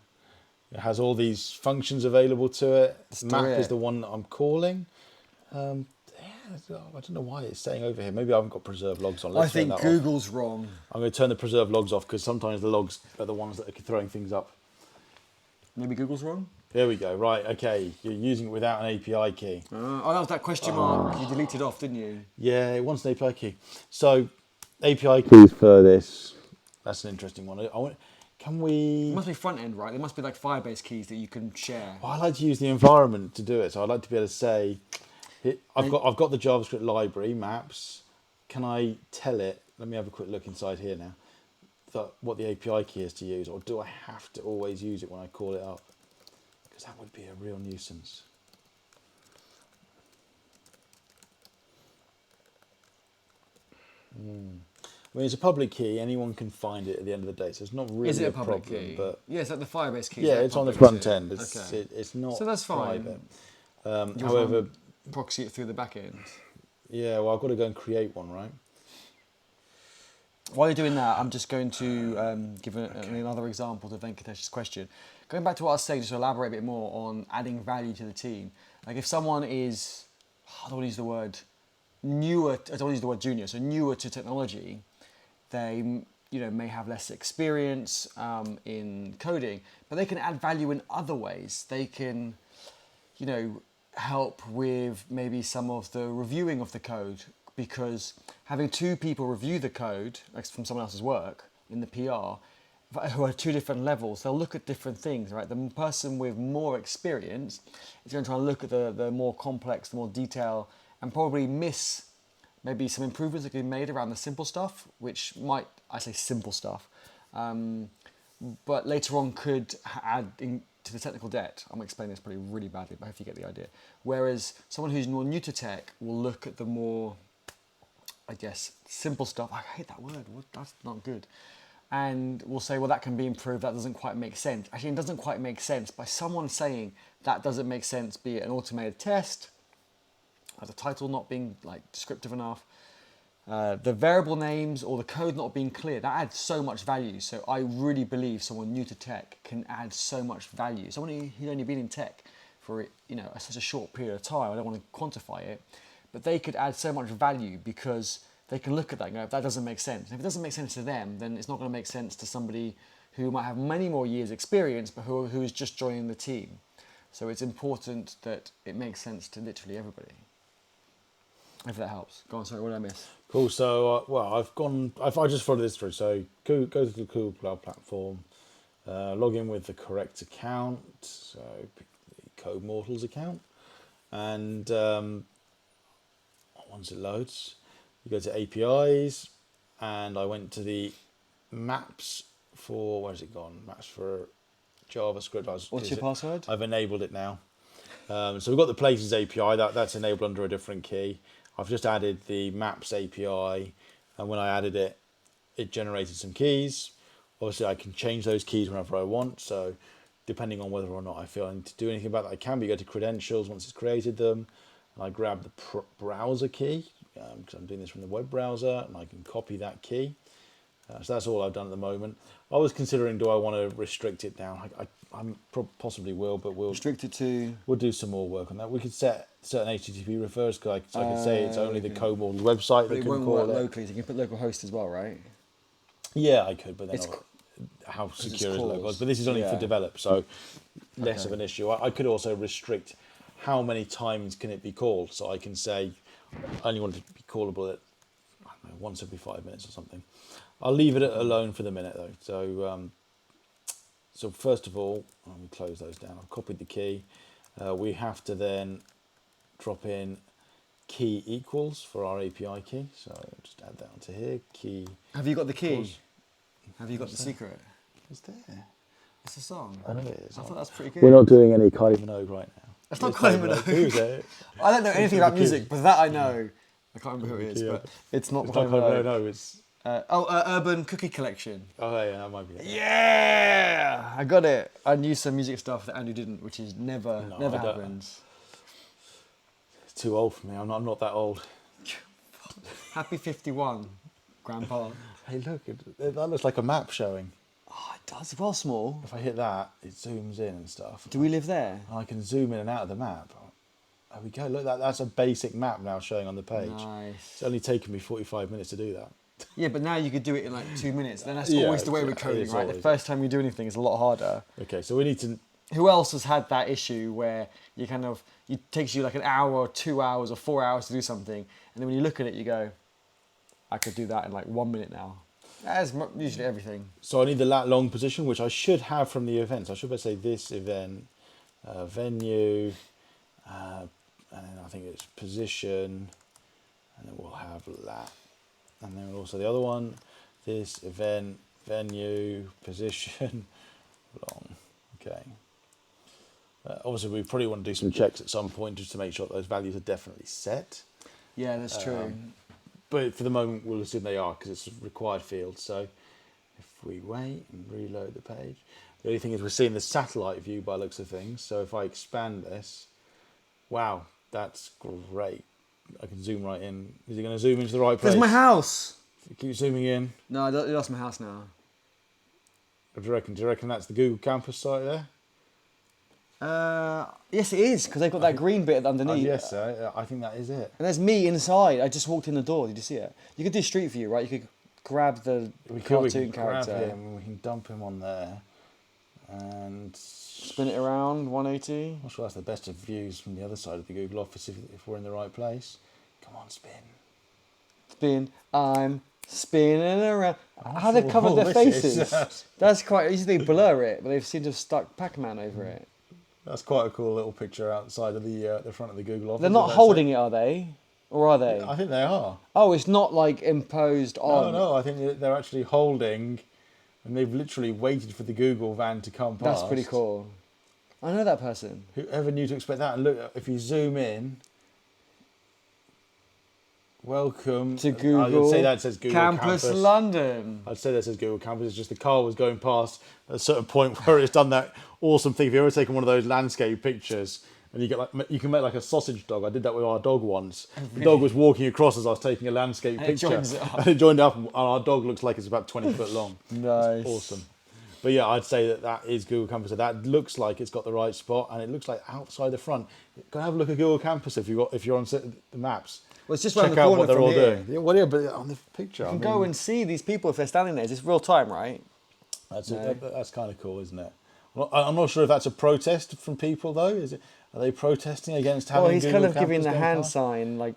It has all these functions available to it. Map is the one that I'm calling. Yeah, I don't know why it's saying over here. Maybe I haven't got preserve logs on. I think Google's wrong. I'm going to turn the preserve logs off because sometimes the logs are the ones that are throwing things up. Maybe Google's wrong? There we go. Right, okay. You're using it without an API key. Oh, that was that question mark you deleted off, didn't you? Yeah, it wants an API key. So, API keys for this. That's an interesting one. Can we... It must be front end, right? There must be like Firebase keys that you can share. Well, I like to use the environment to do it. So I'd like to be able to say, I've got the JavaScript library, maps. Can I tell it, let me have a quick look inside here now, what the API key is to use, or do I have to always use it when I call it up? Because that would be a real nuisance. I mean, it's a public key. Anyone can find it at the end of the day, so it's not really Is it a a public problem. key? But yeah, it's like the Firebase key. yeah, it's on the front end. It's not. So that's fine. Private. However, proxy it through the back end. yeah, well, I've got to go and create one, right? While you're doing that, I'm just going to give another example to Venkatesh's question. Going back to what I was saying, just to elaborate a bit more on adding value to the team. Like if someone is, I don't want to use the word newer, I don't want to use the word junior, so newer to technology, they may have less experience in coding, but they can add value in other ways. They can, help with maybe some of the reviewing of the code, because having two people review the code, like from someone else's work in the PR, who are two different levels, they'll look at different things, right? The person with more experience is going to try and look at the more complex, the more detail, and probably miss maybe some improvements that can be made around the simple stuff, which might, I say simple stuff, but later on could add to the technical debt. I'm going to explain this probably really badly, but I hope you get the idea. Whereas someone who's more new to tech will look at the more, I guess, simple stuff. I hate that word. That's not good. And we'll say, well, that can be improved. That doesn't quite make sense. Actually, it doesn't quite make sense by someone saying that doesn't make sense, be it an automated test, the title not being descriptive enough, the variable names or the code not being clear. That adds so much value. So I really believe someone new to tech can add so much value. Someone who's only been in tech for such a short period of time, I don't want to quantify it, but they could add so much value because they can look at that and go, that doesn't make sense. If it doesn't make sense to them, then it's not going to make sense to somebody who might have many more years experience, but who is just joining the team. So it's important that it makes sense to literally everybody. If that helps. Go on, sorry, what did I miss? Cool. So, I just followed this through. So, go to the Google Cloud Platform, log in with the correct account, so pick the Code Mortals account, and once it loads, you go to APIs, and I went to the maps for, where's it gone? Maps for JavaScript. What's your password? I've enabled it now. So we've got the Places API, that's enabled under a different key. I've just added the Maps API, and when I added it, it generated some keys. Obviously, I can change those keys whenever I want, so depending on whether or not I feel I need to do anything about that, I can. But you go to Credentials once it's created them, and I grab the browser key, because I'm doing this from the web browser, and I can copy that key. So that's all I've done at the moment. I was considering, do I want to restrict it down? I possibly will, but we'll restrict it to. We'll do some more work on that. We could set certain HTTP refers, so I could say it's only the Code Mortals website that can call it. It won't work locally, so you can put localhost as well, right? Yeah, I could, but then how secure is localhost? But this is only for develop, so less of an issue. I could also restrict how many times can it be called, so I can say I only want it to be callable at once every 5 minutes or something. I'll leave it alone for the minute though. So first of all, let me close those down. I've copied the key. We have to then drop in key equals for our API key. So I'll just add that onto here. Key. Have you got the key? Equals. Have you got the secret? It's there. It's a song. I know it is. I thought that's pretty good. We're not doing any Kylie Minogue right now. That's not It's Kylie like, Minogue. who's it? I don't know anything about the music, kid. but that I know. I can't remember who it is, Yeah. but it's not It's Kylie not Minogue. no, it's... Urban Cookie Collection. Oh, yeah, that might be it. Yeah, I got it. I knew some music stuff that Andrew didn't, which is never No, never I don't. happens. It's too old for me. I'm not that old. Happy 51, Grandpa. Hey, look, that looks like a map showing. Oh, it does. Well, small. If I hit that, it zooms in and stuff. Do we live there? And I can zoom in and out of the map. There we go. Look, that's a basic map now showing on the page. Nice. It's only taken me 45 minutes to do that. Yeah, but now you could do it in like 2 minutes. Then that's Yeah, always the way yeah, with coding, it's right? The always- first time you do anything is a lot harder. Okay, so we need to... Who else has had that issue where it takes you like an hour or 2 hours or 4 hours to do something, and then when you look at it, you go, I could do that in like 1 minute now. That's usually everything. So I need the lat long position, which I should have from the events. I should better say this event, venue, and then I think it's position, and then we'll have lat. And then also the other one, this event, venue, position, long. Okay. Obviously, we probably want to do some checks at some point just to make sure that those values are definitely set. Yeah, that's true. But for the moment, we'll assume they are because it's a required field. So if we wait and reload the page, the only thing is we're seeing the satellite view by looks of things. So if I expand this, wow, that's great. I can zoom right in. Is it going to zoom into the right place? There's my house. Keep zooming in. No, I lost my house now. What do you reckon? Do you reckon that's the Google Campus site there? Yes, it is, because they've got that green bit underneath. Yes, sir. I think that is it. And there's me inside. I just walked in the door. Did you see it? You could do Street View, right? You could grab the cartoon character. Grab him, we can dump him on there. And spin it around, 180. I'm not sure that's the best of views from the other side of the Google office if we're in the right place. Come on, spin. Spin. I'm spinning around. How sure they've covered what their this is. faces. That's quite easy. They blur it, but they've seemed to have stuck Pac-Man over it. That's quite a cool little picture outside of the front of the Google office. They're not holding it, are they? Or are they? I think they are. Oh, it's not like imposed on. No, I think they're actually holding, and they've literally waited for the Google van to come past. That's pretty cool. I know that person. Whoever knew to expect that? And look, if you zoom in, welcome To Google I'd say that says Google Campus London. I'd say that says Google Campus. It's just the car was going past at a certain point where it's done that awesome thing. If you've ever taken one of those landscape pictures and you can make like a sausage dog. I did that with our dog once. The dog was walking across as I was taking a landscape And it picture. joins it up. And it joined up, and our dog looks like it's about 20 foot long. Nice. It's awesome. But yeah, I'd say that is Google Campus. So that looks like it's got the right spot, and it looks like outside the front. Go have a look at Google Campus if you're on the maps. Well, it's just around Check the out corner what they're from all here. doing. Yeah, well, yeah, but on the picture, You can go and see these people if they're standing there. It's just real time, right? that's No. that's kind of cool, isn't it? Well, I'm not sure if that's a protest from people though. Are they protesting against having? Well, he's Google kind of Campus giving the going hand past? sign, like,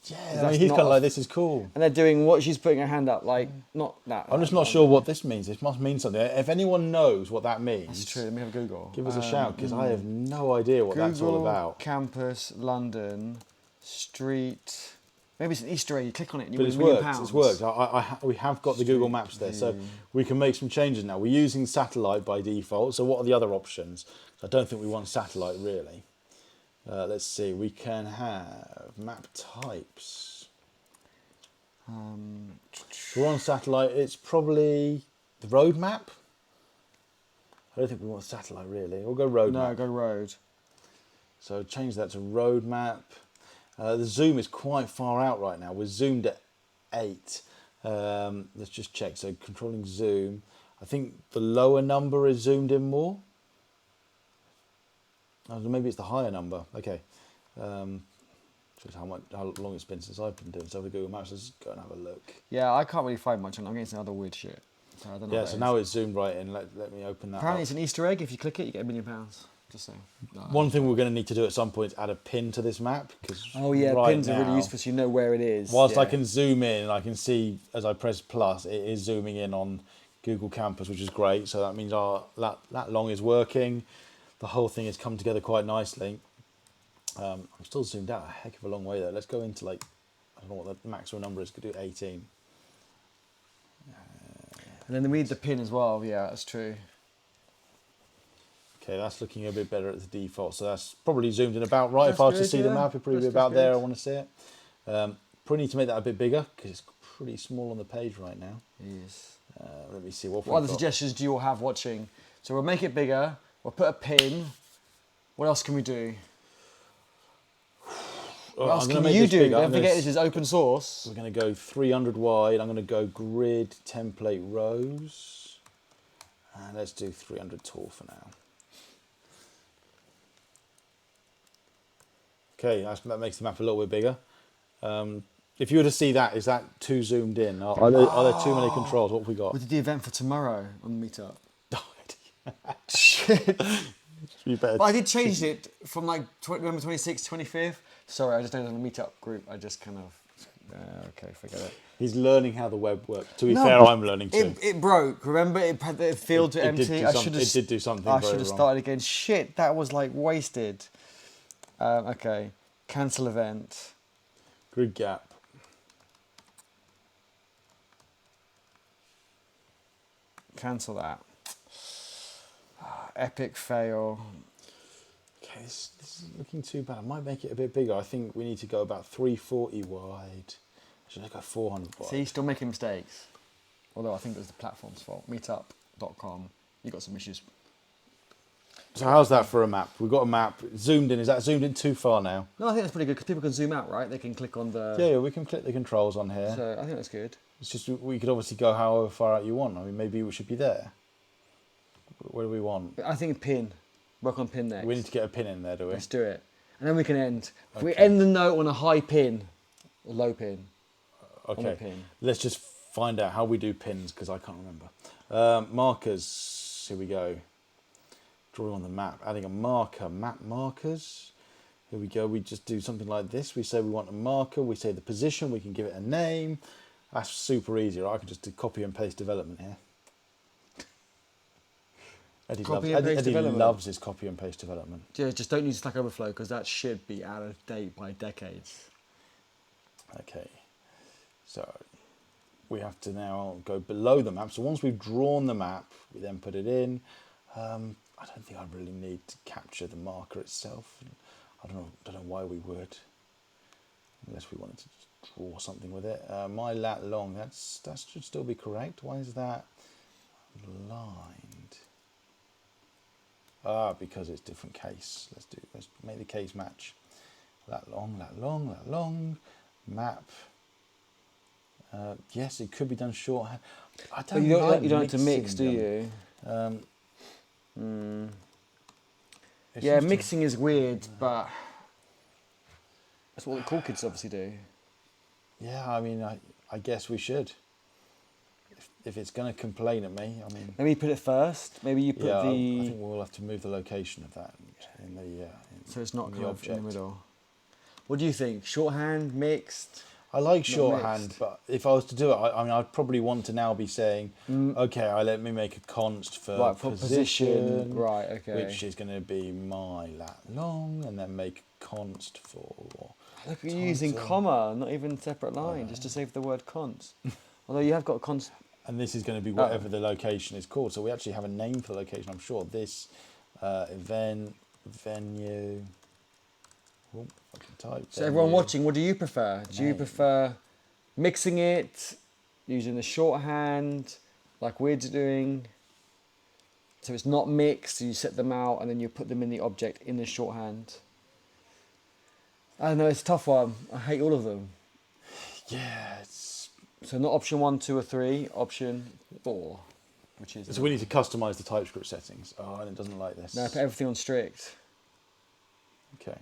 Yeah, That's I mean, he's not kind of a- like, this is cool. and they're doing what she's putting her hand up, like, not that. I'm just not sure what this means. It must mean something. If anyone knows what that means, That's true. Let me have Google. give us a shout because I have no idea what that's all Google about. Campus London Street. Maybe it's an Easter egg. You click on it and you But win it's £1 million. worked. It's worked. We have got the Google Maps there, so we can make some changes now. We're using satellite by default. So what are the other options? I don't think we want satellite really. Let's see. We can have map types. We're on satellite. It's probably the road map. I don't think we want satellite really. We'll go road No, map. go road. So change that to road map. The zoom is quite far out right now. We're zoomed at 8. Let's just check. So controlling zoom. I think the lower number is zoomed in more. Oh, maybe it's the higher number. Okay. Shows how long it's been since I've been doing stuff with Google Maps. Let's go and have a look. Yeah, I can't really find much. I'm getting some other weird shit. So I don't know Yeah, what so that now is. it's zoomed right in. Let me open that Apparently up. it's an Easter egg. If you click it, you get £1 million. Just saying. One thing we're going to need to do at some point is add a pin to this map. Oh yeah, right pins are really now, useful so you know where it is. Whilst yeah. I can zoom in and I can see as I press plus, it is zooming in on Google Campus, which is great. So that means our that long is working. The whole thing has come together quite nicely. I'm still zoomed out a heck of a long way though. Let's go into like, I don't know what the maximum number is. Could do 18. And then we need the pin as well. Yeah, that's true. Okay, that's looking a bit better at the default. So that's probably zoomed in about right. If That's I was to good, see the yeah. map, it'd probably be That's about there. I good. want to see it. Probably need to make that a bit bigger because it's pretty small on the page right now. Yes. Let me see what What other suggestions do you all have watching? So we'll make it bigger. We'll put a pin. What else can we do? What else can you do? Don't forget this is open source. We're going to go 300 wide. I'm going to go grid template rows. And let's do 300 tall for now. Okay, that makes the map a little bit bigger. If you were to see that, is that too zoomed in? Are there too many controls? What have we got? We did the event for tomorrow on the meetup. Shit. You better But I did change it from like November 26th, 25th. Sorry, I just did it on the meetup group. I just kind of, okay, forget it. He's learning how the web works. To be No, fair, but I'm learning too. It broke. Remember, it had the field to It did empty. do it did do something I very should have wrong. started again. Shit, that was like wasted. Okay, cancel event. Grid gap. Cancel that. Epic fail. Okay, this is looking too bad. I might make it a bit bigger. I think we need to go about 340 wide. Should I go 400 wide? See, still making mistakes. Although I think it was the platform's fault. Meetup.com. You got some issues. So how's that for a map? We've got a map zoomed in. Is that zoomed in too far now? No, I think that's pretty good because people can zoom out, right? They can click on the. Yeah, we can click the controls on here. So I think that's good. It's just we could obviously go however far out you want. I mean, maybe we should be there. What do we want? I think pin. Work on pin next. We need to get a pin in there, do we? Let's do it. And then we can end. If we Okay. end the note on a high pin, a low pin. On the Okay. pin. Let's just find out how we do pins because I can't remember. Markers. Here we go. Drawing on the map. Adding a marker. Map markers. Here we go. We just do something like this. We say we want a marker. We say the position. We can give it a name. That's super easy, right? I can just do copy and paste development here. Eddie loves his copy and paste development. Yeah, just don't use Stack Overflow because that should be out of date by decades. Okay. So we have to now go below the map. So once we've drawn the map, we then put it in. I don't think I really need to capture the marker itself. I don't know why we would, unless we wanted to just draw something with it. My lat long, that should still be correct. Why is that lined? Because it's different case. Let's make the case match. Lat long, lat long, lat long. Map. Yes, it could be done shorthand. I don't. But you don't have to mix, mixing do them. you? It Yeah, seems to- mixing is weird, but that's what the cool kids obviously do. Yeah, I mean, I guess we should. If it's going to complain at me, I mean. Maybe you put it first. Maybe you put Yeah, the. I think we'll have to move the location of that in the. So it's not in kind the of in object. the middle. What do you think? Shorthand, mixed? I like Not shorthand, mixed. but if I was to do it, I mean, I'd probably want to now be saying, okay, let me make a const for, Right, for position. Right, okay. which is going to be my lat long, and then make const for. Look, you're using title. comma, not even separate line, just to save the word const. Although you have got const. And this is going to be whatever the location is called. So we actually have a name for the location, I'm sure. This event, venue. Oh, I can type. So everyone watching, what do you prefer? Do you Name. prefer mixing it, using the shorthand, like we're doing? So it's not mixed, so you set them out and then you put them in the object in the shorthand. I don't know, it's a tough one. I hate all of them. Yeah, it's. So not option 1, 2 or 3, option 4, which is... So we need to customize the TypeScript settings. Oh, and it doesn't like this. No, put everything on strict. Okay.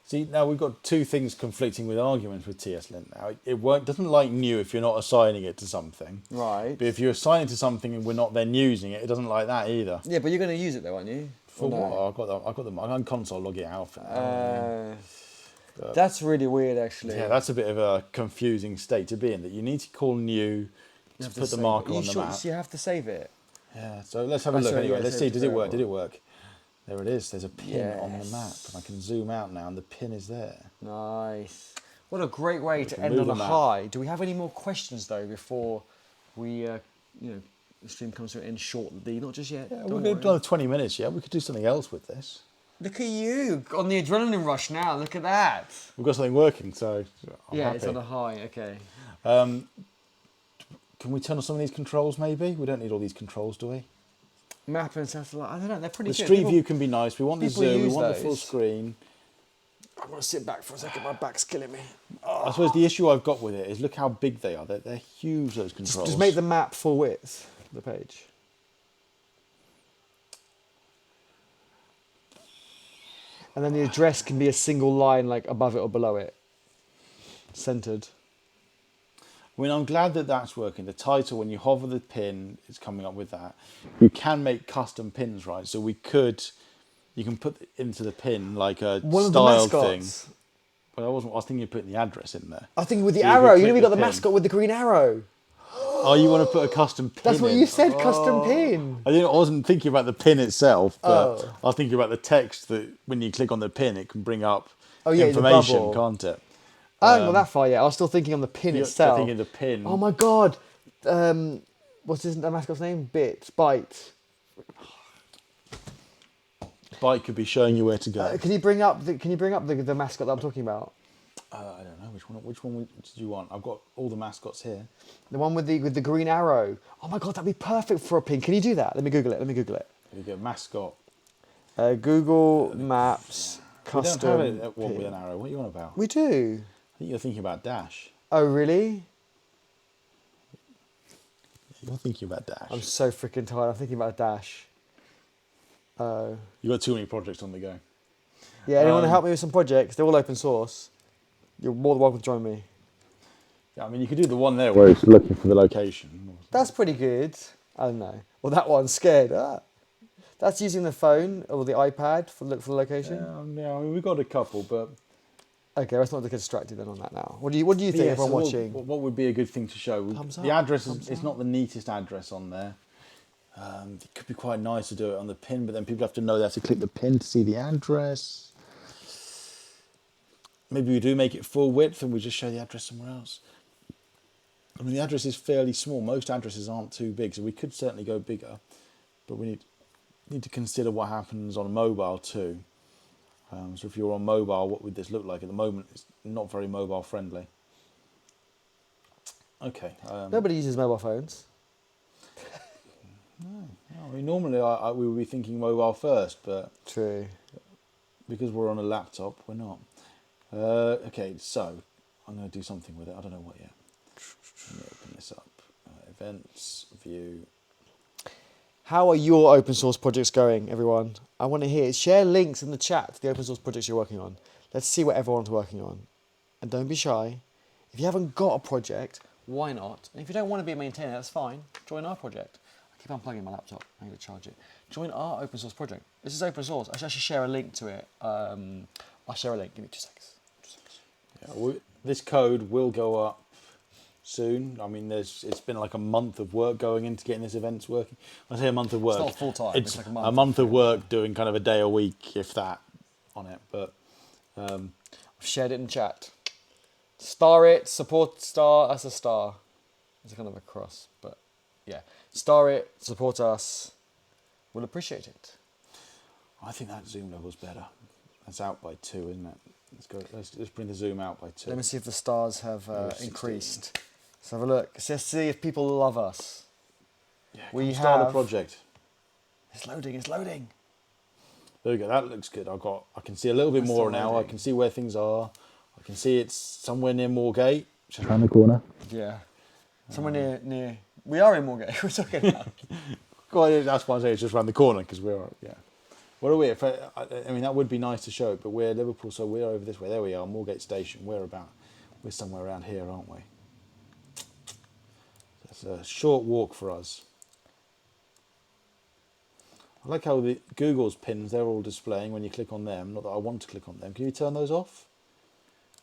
See, now we've got two things conflicting with arguments with TSLint now. It doesn't like new if you're not assigning it to something. Right. But if you assign it to something and we're not then using it, it doesn't like that either. Yeah, but you're going to use it though, aren't you? For Or no? what? I've got them. I can console log it out for now. That's really weird, actually. Yeah, that's a bit of a confusing state to be in, that you need to call new You to have put the save marker it. on the sure, map. So you have to save it. Yeah, so let's have a Oh, look sorry, anyway. yeah, Let's save see, to does it work? variable. Did it work? There it is. There's a pin on the map, Yes. and I can zoom out now, and the pin is there. Nice. What a great way to can end move on a the map. high. Do we have any more questions though before we, the stream comes to an end shortly. Not just yet. Yeah, don't we're worry. going to do 20 minutes, yeah? We could do something else with this. Look at you on the adrenaline rush now. Look at that. We've got something working, so I'm Yeah, happy. it's on a high. Okay. Can we turn on some of these controls, maybe? We don't need all these controls, do we? Map and satellite. I don't know. They're pretty The good. street People- view can be nice. We want the people zoom. We use want the full those. screen. I'm gonna sit back for a second. My back's killing me. I suppose the issue I've got with it is look how big they are. They're huge, those controls. Just make the map full width. The page. And then the address can be a single line, like above it or below it, centered. I mean, I'm glad that that's working. The title, when you hover the pin, it's coming up with that. You can make custom pins, right? So you can put into the pin like a One of the styled thing. mascots. But I was thinking of putting the address in there. I think with the So you could arrow. You know, click we the got the pin. mascot with the green arrow. Oh, you want to put a custom pin That's what in? you said. Custom pin. I wasn't thinking about the pin itself, but Oh. I was thinking about the text that when you click on the pin, it can bring up Oh, yeah, the information, bubble. can't it? I haven't got that far yet. I was still thinking on the pin You're itself. thinking the pin. Oh my god. What's the mascot's name? Bite. Bike could be showing you where to go. Can you bring up the mascot that I'm talking about? I don't know which one did you want? I've got all the mascots here. The one with the green arrow. Oh my god, that'd be perfect for a pin. Can you do that? Let me Google it. Here you go, mascot. Google Maps We custom. don't have one pin. with an arrow. What are you on about? We do. I think you're thinking about Dash. Oh really? You're thinking about Dash. I'm so freaking tired. I'm thinking about Dash. Oh. You've got too many projects on the go. Yeah, anyone want to help me with some projects? They're all open source. You're more than welcome to join me. Yeah, I mean, you could do the one there where it's looking for the location. That's pretty good. I don't know. Well, that one's scared. That's using the phone or the iPad for look for the location. Yeah, I mean, we've got a couple, but Okay, let's not get distracted then on that now. What do you think? yeah, Everyone so watching. what would be a good thing to show? Thumbs The up, address thumbs it's not the neatest address on there. It could be quite nice to do it on the pin, but then people have to know they have to click the pin to see the address. Maybe we do make it full width and we just show the address somewhere else. I mean, the address is fairly small. Most addresses aren't too big, so we could certainly go bigger. But we need to consider what happens on mobile too. So if you're on mobile, what would this look like? At the moment, it's not very mobile friendly. Okay. Nobody uses mobile phones. I mean, normally we would be thinking mobile first, but True. because we're on a laptop, we're not. Okay, so I'm going to do something with it. I don't know what yet. Let me open this up. Events, view. How are your open source projects going, everyone? I want to hear. Share links in the chat to the open source projects you're working on. Let's see what everyone's working on. And don't be shy. If you haven't got a project, why not? And if you don't want to be a maintainer, that's fine. Join our project. I keep unplugging my laptop. I need to charge it. Join our open source project. This is open source. I should actually share a link to it. I'll share a link. Give me 2 seconds. Yeah, this code will go up soon. I mean, it's been like a month of work going into getting this events working. When I say a month of work, not full time, It's it's like a month of work doing kind of a day a week, if that, on it. But I've shared it in chat. Star it, support star, that's a star. It's kind of a cross, but yeah. Star it, support us. We'll appreciate it. I think that zoom level's better. That's out by 2, isn't it? Let's bring the zoom out by 2. Let me see if the stars have 16. increased. Let's have a look. Let's see if people love us. Yeah, We start have- a project. It's loading, it's loading. There we go. That looks good. I can see a little bit That's more still now. I loading. can see where things are. I can see it's somewhere near Moorgate. Just around the corner. Yeah. Somewhere near. We are in Moorgate. We're talking about. Well, that's why I say it's just around the corner because we're What are we? I mean, that would be nice to show, but we're Liverpool, so we're over this way. There we are, Moorgate Station. We're somewhere around here, aren't we? It's a short walk for us. I like how the Google's pins, they're all displaying when you click on them. Not that I want to click on them. Can you turn those off?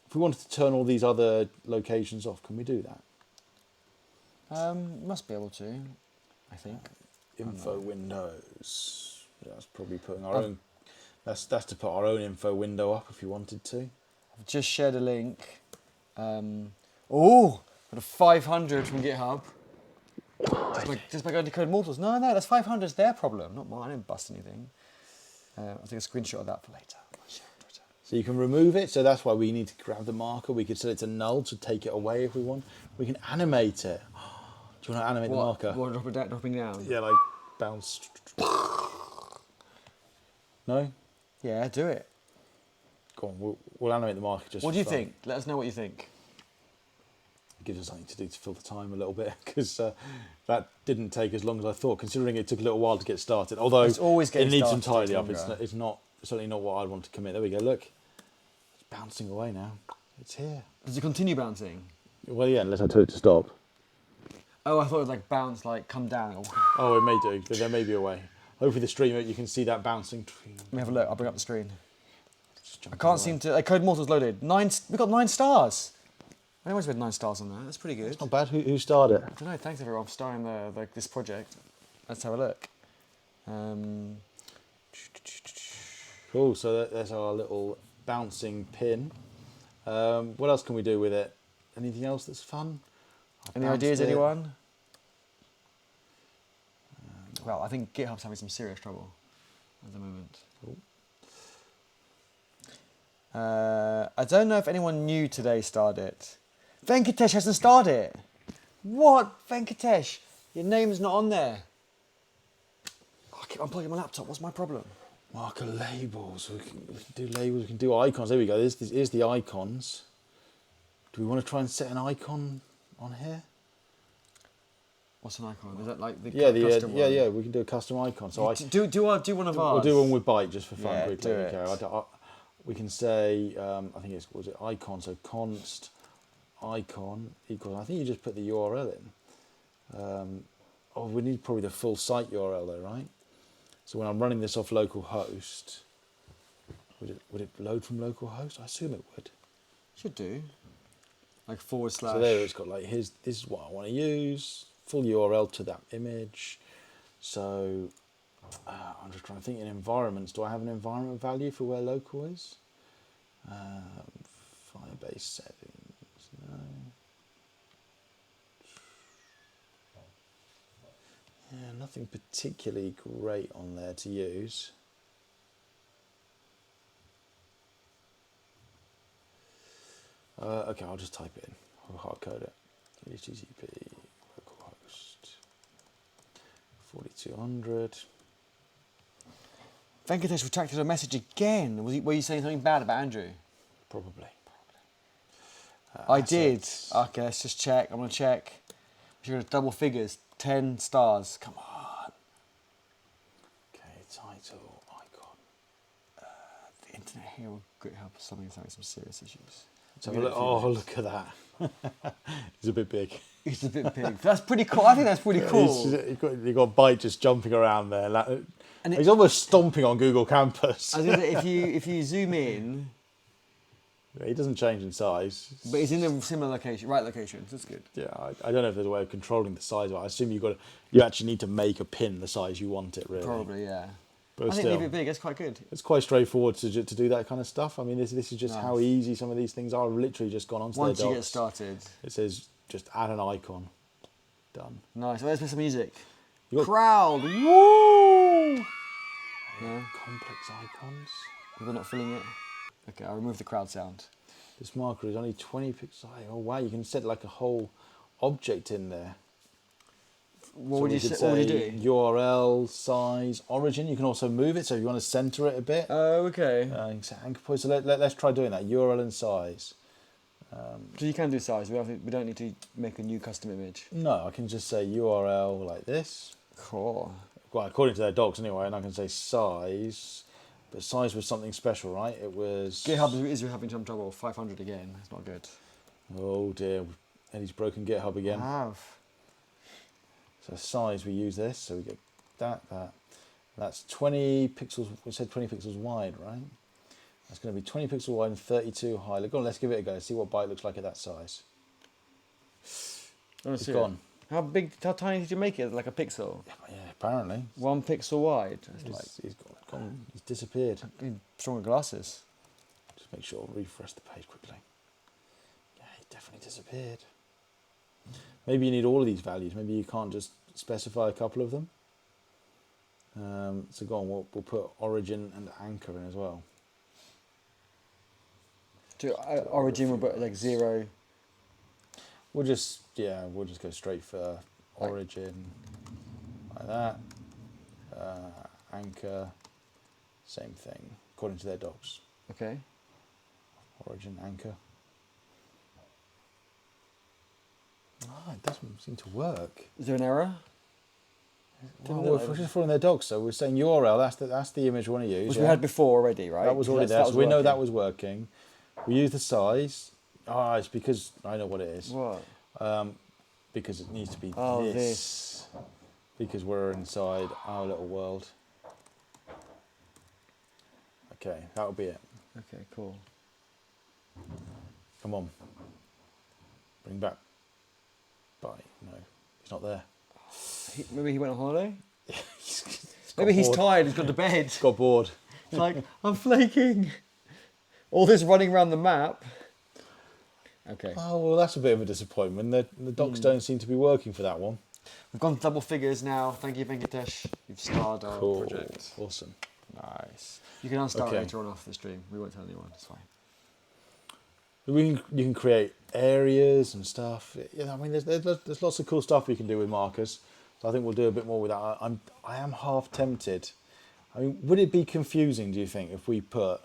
If we wanted to turn all these other locations off, can we do that? Must be able to, I think. Info windows. That's probably putting our own. That's to put our own info window up if you wanted to. I've just shared a link. Got a 500 from GitHub. Just by going to Code Mortals. No, that's 500 is their problem, not mine. I didn't bust anything. I'll take a screenshot of that for later. I'll share it on Twitter. So you can remove it. So that's why we need to grab the marker. We could set it to null to take it away if we want. We can animate it. Do you want to animate the marker? What, dropping down? Yeah, like bounce. No? Yeah, do it. Go on, we'll animate the marker just What do you for fun. think? Let us know what you think. It gives us something to do to fill the time a little bit, because that didn't take as long as I thought, considering it took a little while to get started. Although It's always it getting needs some started, tidy up. takes longer. It's not certainly not what I'd want to commit. There we go. Look, it's bouncing away now. It's here. Does it continue bouncing? Well, yeah, unless I tell it to stop. Oh, I thought it would like bounce, like come down. Oh, it may do. There may be a way. Hopefully, the stream you can see that bouncing. Let me have a look. I'll bring up the screen. Just I jumping can't away. seem to. Code Mortals loaded. We got 9 stars. I always had 9 stars on that. That's pretty good. Not bad. Who started it? I don't know. Thanks everyone for starting this project. Let's have a look. Cool. So there's our little bouncing pin. What else can we do with it? Anything else that's fun? Any ideas, anyone? Well, I think GitHub's having some serious trouble at the moment. I don't know if anyone new today started it. Venkatesh hasn't started it. What? Venkatesh? Your name's not on there. Oh, I keep unplugging my laptop. What's my problem? Marker labels. We can do labels. We can do icons. There we go. Here's the icons. Do we want to try and set an icon on here? What's an icon? Is that like the Yeah, custom one? yeah. We can do a custom icon. So Do one of ours. we'll do one with byte just for fun. Yeah, quickly. do it. Okay. We can say I think it's was it icon. So const icon equals. I think you just put the URL in. We need probably the full site URL though, right? So when I'm running this off localhost, would it load from localhost? I assume it would. Should do. Like / So So there it's got like this is what I want to use, full URL to that image. So I'm just trying to think in environments. Do I have an environment value for where local is? Firebase settings, no. Yeah, nothing particularly great on there to use. Okay, I'll just type it in. I'll hard code it. HTTP localhost 4200. Venkatesh retracted a message again. Were you saying something bad about Andrew? Probably. I did. Assets. Okay, let's just check. I'm going to check. You're going to double figures. 10 stars. Come on. Okay, title, icon. The internet here will help something's having some serious issues. So look at that. It's a bit big. It's a bit big. That's pretty cool. I think that's pretty cool. You've got Byte just jumping around there. And He's almost stomping on Google Campus. I was gonna say, if you zoom in, He doesn't change in size. but it's in a similar location, right locations. That's good. Yeah, I don't know if there's a way of controlling the size of it. I assume you actually need to make a pin the size you want it, really. Probably, yeah. But I think still, leave it big. That's quite good. it's quite straightforward to do that kind of stuff. I mean, this is just how Nice. easy some of these things are. I've literally just gone onto Once their you docs. get started, It says just add an icon. Done. nice. Well, let's play some music. You got Crowd, woo! No, complex icons. we're not filling it. Okay, I'll remove the crowd sound. This marker is only 20 pixels. Oh wow, you can set like a whole object in there. What So would we you could say? What would you do? URL, size, origin. You can also move it, so if you want to center it a bit. Oh, okay. You can set anchor point. So let's try doing that. URL and size. So you can do size. We don't need to make a new custom image. No, I can just say URL like this. Cool. Well, according to their docs anyway, and I can say size. But size was something special, right? It was... GitHub is having some trouble. 500 again. That's not good. Oh dear, Eddie's broken GitHub again. I have. So size, we use this, so we get that. That's 20 pixels, we said 20 pixels wide, right? That's going to be 20 pixels wide and 32 high. Look, let's give it a go, see what byte looks like at that size. It's gone. How tiny did you make it? Like a pixel? Yeah, apparently. 1 pixel wide. That's He's disappeared. like stronger glasses. Just make sure, refresh the page quickly. Yeah, he definitely disappeared. Maybe you need all of these values. Maybe you can't just specify a couple of them. So go on, we'll put origin and anchor in as well. Origin will put like 0. We'll just go straight for origin like that. Anchor, same thing according to their docs. Okay. Origin anchor. It doesn't seem to work. Is there an error? Well, we're just following their docs, so we're saying URL. That's the image we want to use. Which we had before already, right? That was already there, so we know that was working. We use the size. It's because I know what it is. What? Because it needs to be this. Because we're inside our little world. Okay, that'll be it. Okay, cool. Come on. Bring back. Bye. No, he's not there. Maybe he went on holiday? Maybe he's tired, he's gone to bed. Got bored. It's like, I'm flaking. All this running around the map. Okay. Oh, well, that's a bit of a disappointment. The docs don't seem to be working for that one. We've gone to double figures now. Thank you, Venkatesh. You've starred our project. Awesome. Nice. You can unstart later on off the stream. We won't tell anyone. It's fine. You can create areas and stuff. I mean, there's lots of cool stuff we can do with markers. So I think we'll do a bit more with that. I am half tempted. I mean, would it be confusing, do you think, if we put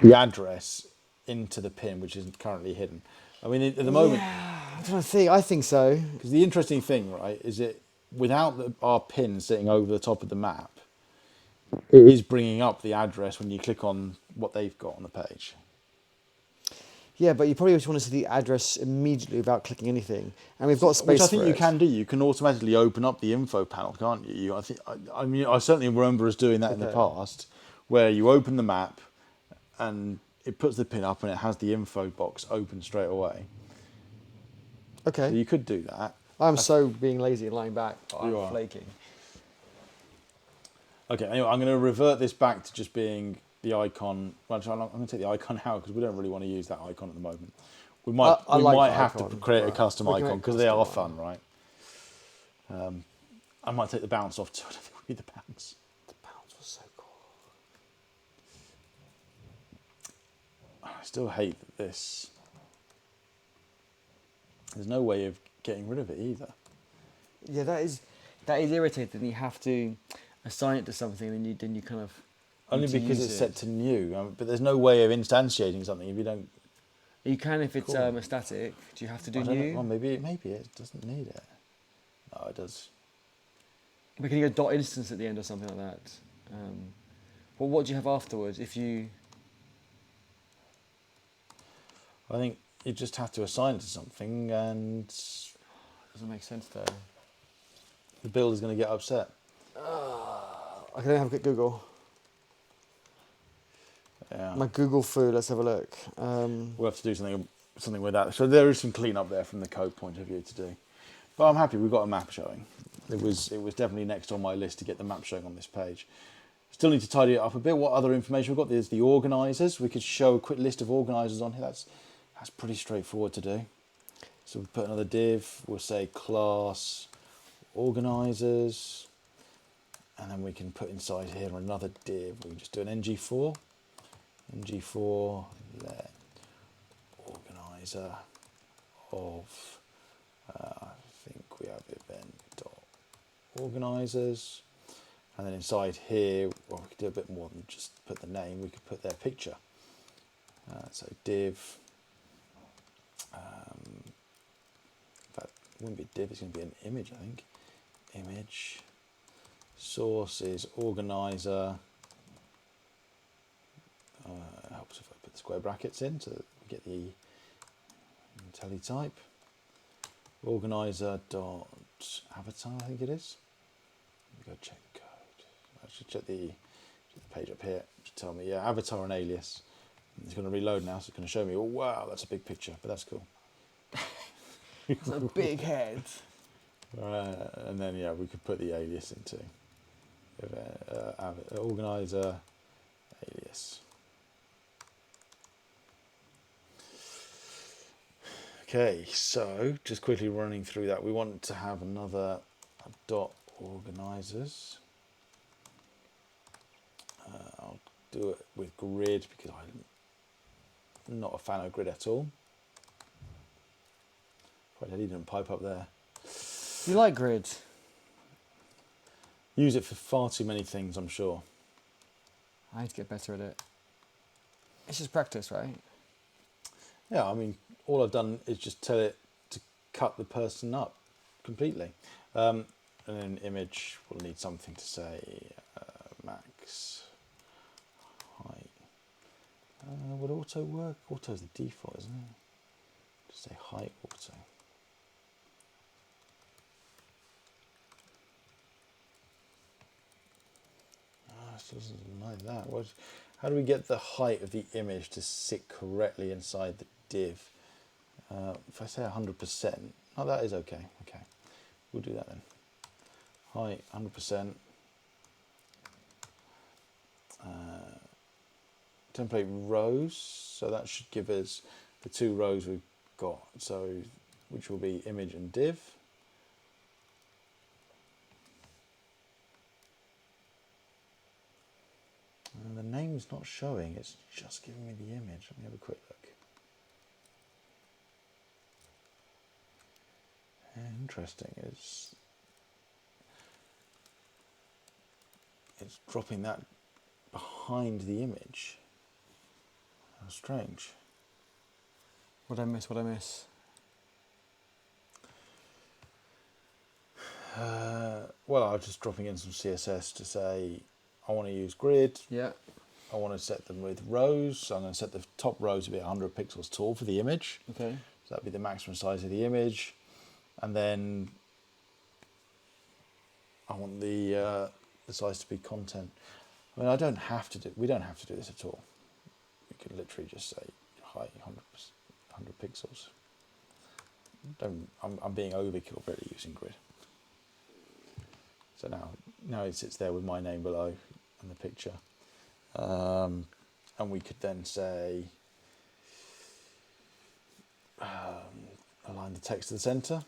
the address into the pin, which isn't currently hidden? I mean, at the moment... Yeah, I'm trying to think. I think so. Because the interesting thing, right, is that without our pin sitting over the top of the map, it is bringing up the address when you click on what they've got on the page. Yeah, but you probably just want to see the address immediately without clicking anything. And we've got space Which I think for you it. can do. You can automatically open up the info panel, can't you? I mean, I certainly remember us doing that in the past, where you open the map and it puts the pin up and it has the info box open straight away. Okay. So you could do that. I'm so being lazy and lying back. I'm flaking. Okay, anyway, I'm going to revert this back to just being the icon. Well, I'm going to take the icon out because we don't really want to use that icon at the moment. We might have to create a custom icon because they are fun, right? I might take the bounce off too. I don't think we need the bounce. The bounce was so cool. I still hate this. There's no way of getting rid of it either. Yeah, that is irritating. You have to assign it to something, and then you kind of only because it's set to new. But there's no way of instantiating something if you don't. You can if it's a static. Do you have to do new? Well, maybe it doesn't need it. No, it does. But can you go dot instance at the end or something like that? Well, what do you have afterwards if you? I think you just have to assign it to something, and Doesn't make sense though. the builder's going to get upset. I can have a quick Google. Yeah. My Google foo. Let's have a look. We'll have to do something with that. So there is some cleanup there from the code point of view to do. But I'm happy we've got a map showing. It was definitely next on my list to get the map showing on this page. Still need to tidy it up a bit. What other information we've got? There's the organisers. We could show a quick list of organisers on here. That's pretty straightforward to do. So we'll put another div. We'll say class organisers. And then we can put inside here another div. We can just do an ng4. ng4 let organizer of, I think we have event.organisers. And then inside here, well, we could do a bit more than just put the name. We could put their picture. So div, in fact, it wouldn't be div, it's going to be an image, I think. Image, source is organizer. It helps if I put the square brackets in so that we get the teletype. Organizer dot avatar, I think it is. Let me go check code. I should check the page up here. It should tell me, yeah, avatar and alias. It's going to reload now, so it's going to show me, oh wow, that's a big picture, but that's cool. It's a big head. And then, yeah, we could put the alias into organizer alias. Okay, so just quickly running through that, we want to have another dot organizers. I'll do it with grid because I'm not a fan of grid at all. Quite a didn't pipe up there. You like grids? Use it for far too many things, I'm sure. I need to get better at it. It's just practice, right? Yeah, I mean, all I've done is just tell it to cut the person up completely. And then image, we'll need something to say max height. Would auto work? Auto is the default, isn't it? Just say height auto. It doesn't like that. How do we get the height of the image to sit correctly inside the div? If I say 100%, oh, that is okay. Okay, we'll do that then. Height 100%. Template rows, so that should give us the two rows we've got. So, which will be image and div. And the name's not showing, it's just giving me the image. Let me have a quick look. Interesting, it's dropping that behind the image. How strange. What'd I miss? What'd I miss? Well, I was just dropping in some CSS to say I want to use grid. Yeah. I want to set them with rows. So I'm going to set the top row to be 100 pixels tall for the image. Okay. So that'd be the maximum size of the image. And then I want the size to be content. I mean, we don't have to do this at all. We could literally just say height 100 pixels. I'm being overkill really using grid. So now it sits there with my name below and the picture. And we could then say align the text to the center.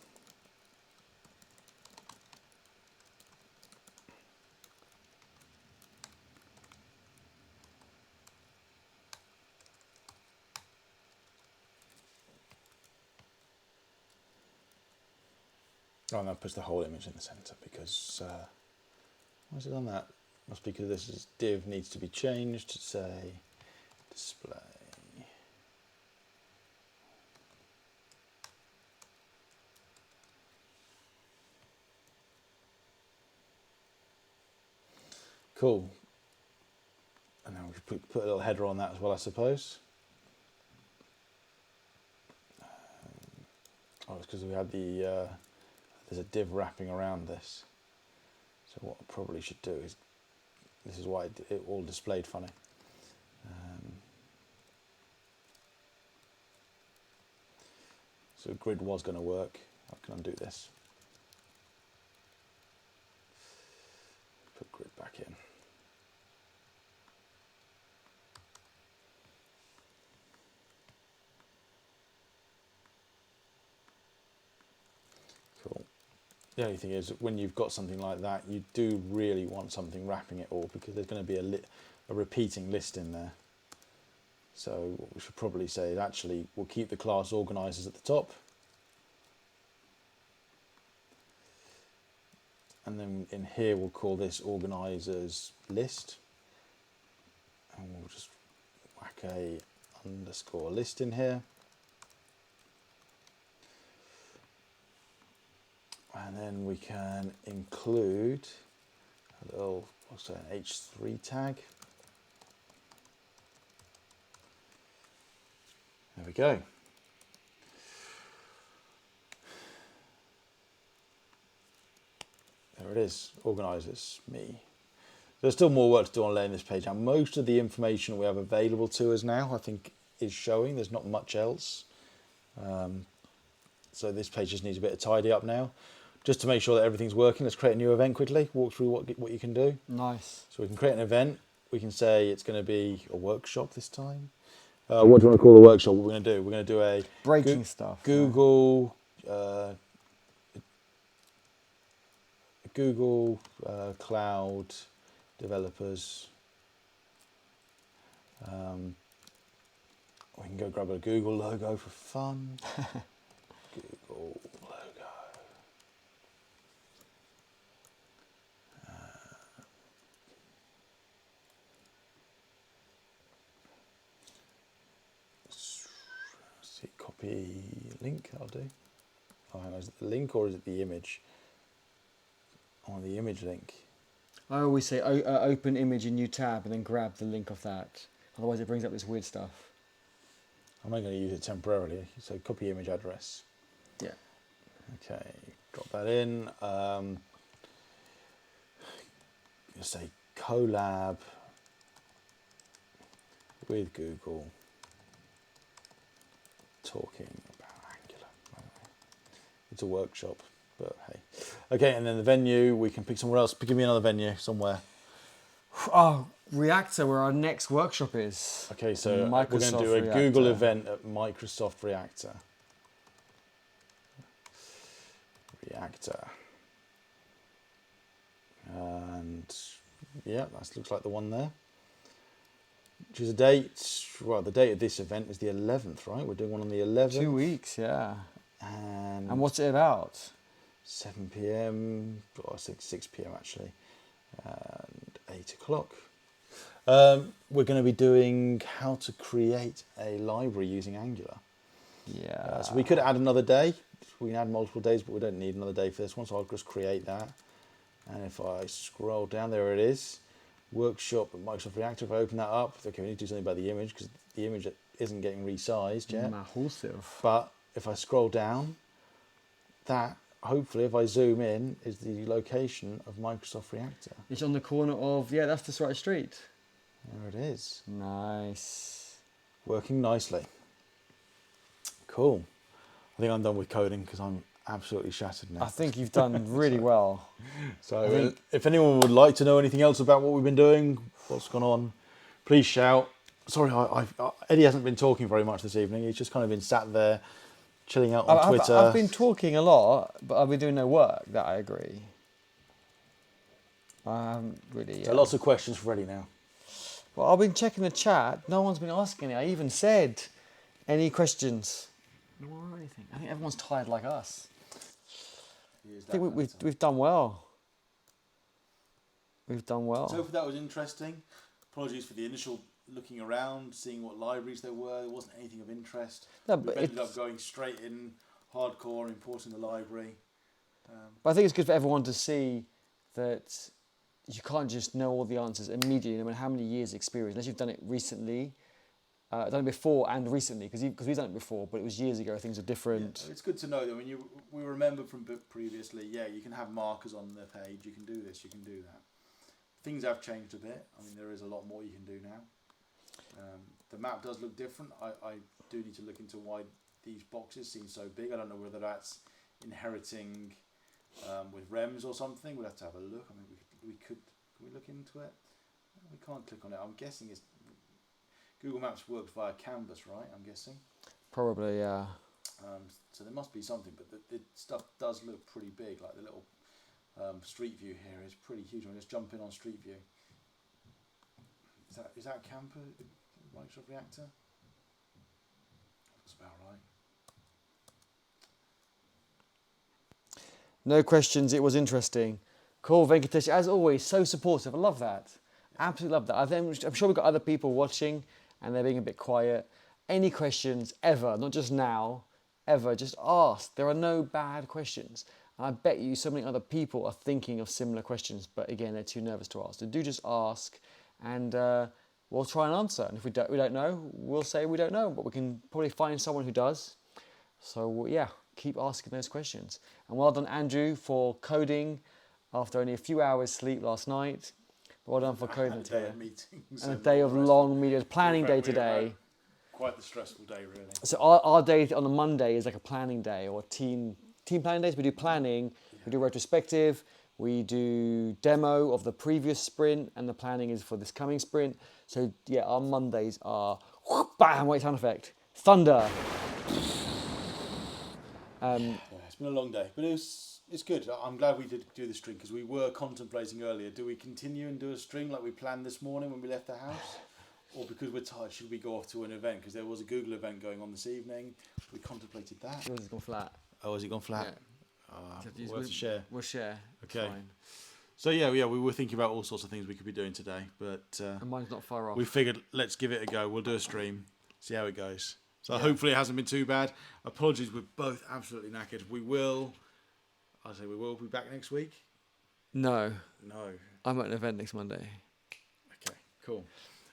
Oh, and that puts the whole image in the center because why has it done that? Must be because this is div needs to be changed to say display. Cool. And then we could put a little header on that as well, I suppose. Oh, it's because we had the there's a div wrapping around this. So what I probably should do is, this is why it all displayed funny. So grid was going to work. I can undo this. Put grid back in. Cool. The only thing is, when you've got something like that, you do really want something wrapping it all because there's going to be a repeating list in there. So what we should probably say is actually we'll keep the class organizers at the top. And then in here we'll call this organizers list. And we'll just whack a underscore list in here. And then we can include a little, what's that, an H3 tag. There we go. There it is, organizers, me. There's still more work to do on laying this page out. Most of the information we have available to us now, I think, is showing. There's not much else. So this page just needs a bit of tidy up now. Just to make sure that everything's working, let's create a new event quickly, walk through what you can do. Nice. So we can create an event. We can say it's going to be a workshop this time. What do you want to call the workshop? What we're going to do? We're going to do a Breaking stuff. Google Cloud developers. We can go grab a Google logo for fun. Google logo. See, copy link. That'll do. Oh, hang on, is it the link or is it the image? I want the image link. I always say open image in new tab and then grab the link of that. Otherwise it brings up this weird stuff. I'm only going to use it temporarily. So copy image address. Yeah. Okay, drop that in. Let's say collab with Google talking about Angular. It's a workshop, but hey. Okay, and then the venue, we can pick somewhere else. Give me another venue somewhere. Oh, Reactor, where our next workshop is. Okay, so we're Microsoft going to do a Reactor. Google event at Microsoft Reactor. Reactor. And yeah, that looks like the one there. Choose a date. Well, the date of this event is the 11th, right? We're doing one on the 11th. 2 weeks, yeah. And what's it about? 7 p.m. or 6 p.m. actually, and 8 o'clock. We're going to be doing how to create a library using Angular. Yeah. So we could add another day. We can add multiple days, but we don't need another day for this one. So I'll just create that. And if I scroll down, there it is. Workshop at Microsoft Reactor. If I open that up, okay, we need to do something about the image because the image isn't getting resized yet. Massive. But if I scroll down, that hopefully, if I zoom in, is the location of Microsoft Reactor. It's on the corner of, yeah, that's the right street. There it is. Nice. Working nicely. Cool. I think I'm done with coding because I'm absolutely shattered now. I think you've done really well. So if anyone would like to know anything else about what we've been doing, what's gone on, please shout. Sorry, Eddie hasn't been talking very much this evening. He's just kind of been sat there chilling out on Twitter. I've been talking a lot, but I've been doing no work. That I agree. Really. So lots of questions for Eddie now. Well, I've been checking the chat. No one's been asking it. I even said, any questions? No or anything. I think everyone's tired like us. I think we've done well. We've done well. So that was interesting. Apologies for the initial looking around, seeing what libraries there were. There wasn't anything of interest. No, we but ended up going straight in, hardcore, importing the library. But I think it's good for everyone to see that you can't just know all the answers immediately, no matter how many years experience, unless you've done it recently, done it before and recently, because we've done it before, but it was years ago, things are different. Yeah, it's good to know that when we remember from previously, yeah, you can have markers on the page, you can do this, you can do that. Things have changed a bit. I mean, there is a lot more you can do now. The map does look different. I do need to look into why these boxes seem so big. I don't know whether that's inheriting with REMs or something. We'll have to have a look. I mean, can we look into it? We can't click on it. I'm guessing it's Google Maps works via Canvas, right? I'm guessing. Probably, yeah. So there must be something, but the stuff does look pretty big. Like the little Street View here is pretty huge. I'll just jump in on Street View. Is that Camper Microsoft Reactor? Looks about right. No questions. It was interesting. Cool, Venkatesh. As always, so supportive. I love that. Absolutely love that. I'm sure we've got other people watching and they're being a bit quiet. Any questions ever, not just now, ever, just ask. There are no bad questions. And I bet you so many other people are thinking of similar questions, but again, they're too nervous to ask. So do just ask and we'll try and answer. And if we don't know, we'll say we don't know, but we can probably find someone who does. So yeah, keep asking those questions. And well done, Andrew, for coding after only a few hours sleep last night. Well done for coding today. And a day of long media planning day today. Quite the stressful day, really. So our day on a Monday is like a planning day or team planning days. We do planning, we do retrospective, we do demo of the previous sprint, and the planning is for this coming sprint. So yeah, our Mondays are Bam! Wait, sound effect. Thunder. Yeah, it's been a long day, but it's good. I'm glad we did do the stream because we were contemplating earlier. Do we continue and do a stream like we planned this morning when we left the house? Or because we're tired, should we go off to an event? Because there was a Google event going on this evening. We contemplated that. Yours has gone flat. Oh, has it gone flat? Yeah. We'll have to share. We'll share. It's Okay. fine. So yeah, we were thinking about all sorts of things we could be doing today, but And mine's not far off. we figured let's give it a go. We'll do a stream, see how it goes. So hopefully it hasn't been too bad. Apologies, we're both absolutely knackered. We will be back next week. No. No. I'm at an event next Monday. Okay, cool.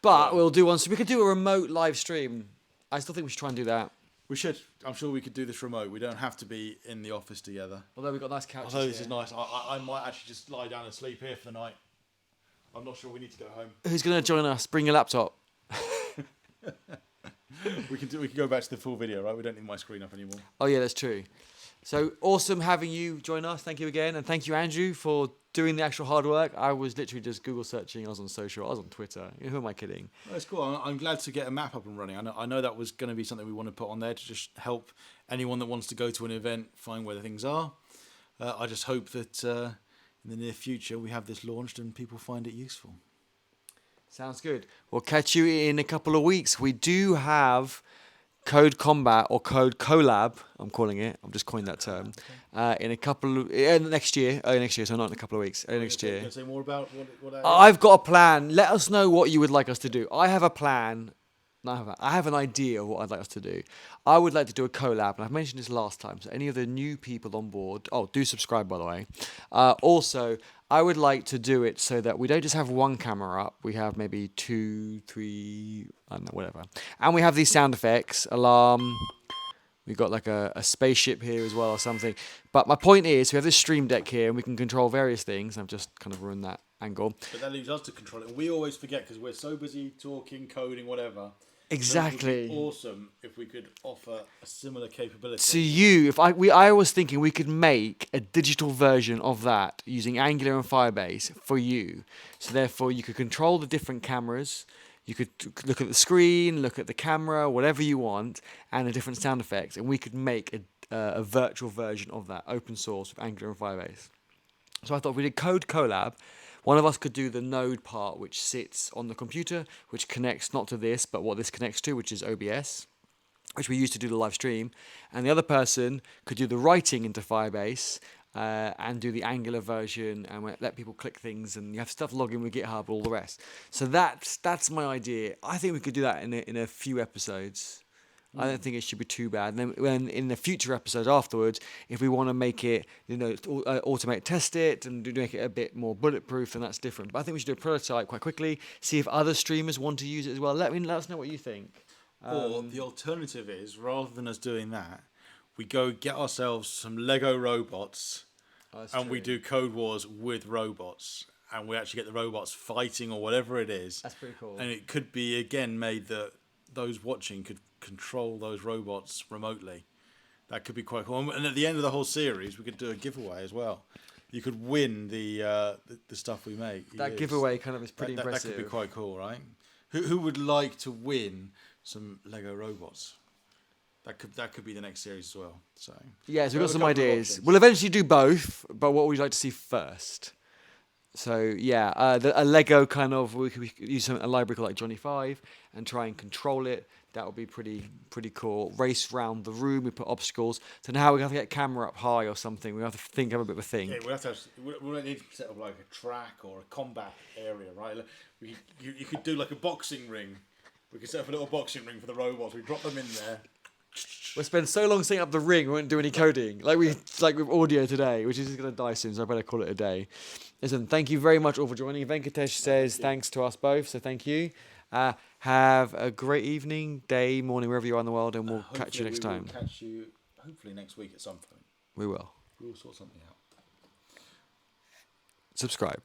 But we'll do one. So we could do a remote live stream. I still think we should try and do that. We should. I'm sure we could do this remote. We don't have to be in the office together. Although we've got nice couches. Although this here. is nice. I might actually just lie down and sleep here for the night. I'm not sure we need to go home. Who's going to join us? Bring your laptop. We can go back to the full video, right? We don't need my screen up anymore. Oh, yeah, that's true. So awesome having you join us. Thank you again. And thank you, Andrew, for doing the actual hard work. I was literally just Google searching. I was on social. I was on Twitter. Who am I kidding? That's cool. I'm glad to get a map up and running. I know that was going to be something we want to put on there to just help anyone that wants to go to an event find where the things are. I just hope that in the near future we have this launched and people find it useful. Sounds good. We'll catch you in a couple of weeks. We do have Code Combat or Code Collab, I'm calling it. I'm just coined that term. In a couple of next year, so not in a couple of weeks, next year. Can you say more about what that is? I've got a plan. Let us know what you would like us to do. I have a plan. No, I have an idea of what I'd like us to do. I would like to do a collab, and I've mentioned this last time, so any of the new people on board, do subscribe, by the way. Also, I would like to do it so that we don't just have one camera up, we have maybe 2, 3, I don't know, whatever. And we have these sound effects, alarm, we've got like a spaceship here as well or something. But my point is, we have this stream deck here, and we can control various things. I've just kind of ruined that angle. But that leaves us to control it. And we always forget because we're so busy talking, coding, whatever. Exactly. It would be awesome if we could offer a similar capability. To you, I was thinking we could make a digital version of that using Angular and Firebase for you. So therefore, you could control the different cameras. You could look at the screen, look at the camera, whatever you want, and the different sound effects, and we could make a virtual version of that, open source with Angular and Firebase. So I thought if we did Code Collab, one of us could do the node part, which sits on the computer, which connects not to this, but what this connects to, which is OBS, which we use to do the live stream. And the other person could do the writing into Firebase and do the Angular version and let people click things, and you have stuff log in with GitHub, all the rest. So that's my idea. I think we could do that in a few episodes. I don't think it should be too bad. And then when in the future episodes afterwards, if we want to make it, automate test it and make it a bit more bulletproof, then that's different. But I think we should do a prototype quite quickly, see if other streamers want to use it as well. Let us know what you think. Or the alternative is, rather than us doing that, we go get ourselves some Lego robots and we do Code Wars with robots. And we actually get the robots fighting or whatever it is. That's pretty cool. And it could be, again, made that those watching could control those robots remotely. That could be quite cool. And at the end of the whole series, we could do a giveaway as well. You could win the stuff we make. That giveaway kind of is pretty impressive. That could be quite cool, right? Who would like to win some Lego robots? That could be the next series as well. So yes, we've got some ideas. We'll eventually do both, but what would you like to see first? So yeah, a Lego kind of, we could use a library called like Johnny 5 and try and control it. That would be pretty cool. Race round the room, we put obstacles. So now we have to get camera up high or something. We have to have a bit of a thing. Yeah, we need to set up like a track or a combat area, right? You could do like a boxing ring. We could set up a little boxing ring for the robots. We drop them in there. We'll spend so long setting up the ring, we won't do any coding. Like with audio today, which is just going to die soon, so I better call it a day. Listen, thank you very much all for joining. Venkatesh says thanks to us both, so thank you. Have a great evening, day, morning, wherever you are in the world, and we'll catch you next time. We'll catch you hopefully next week at some point. We will. We'll sort something out. Subscribe.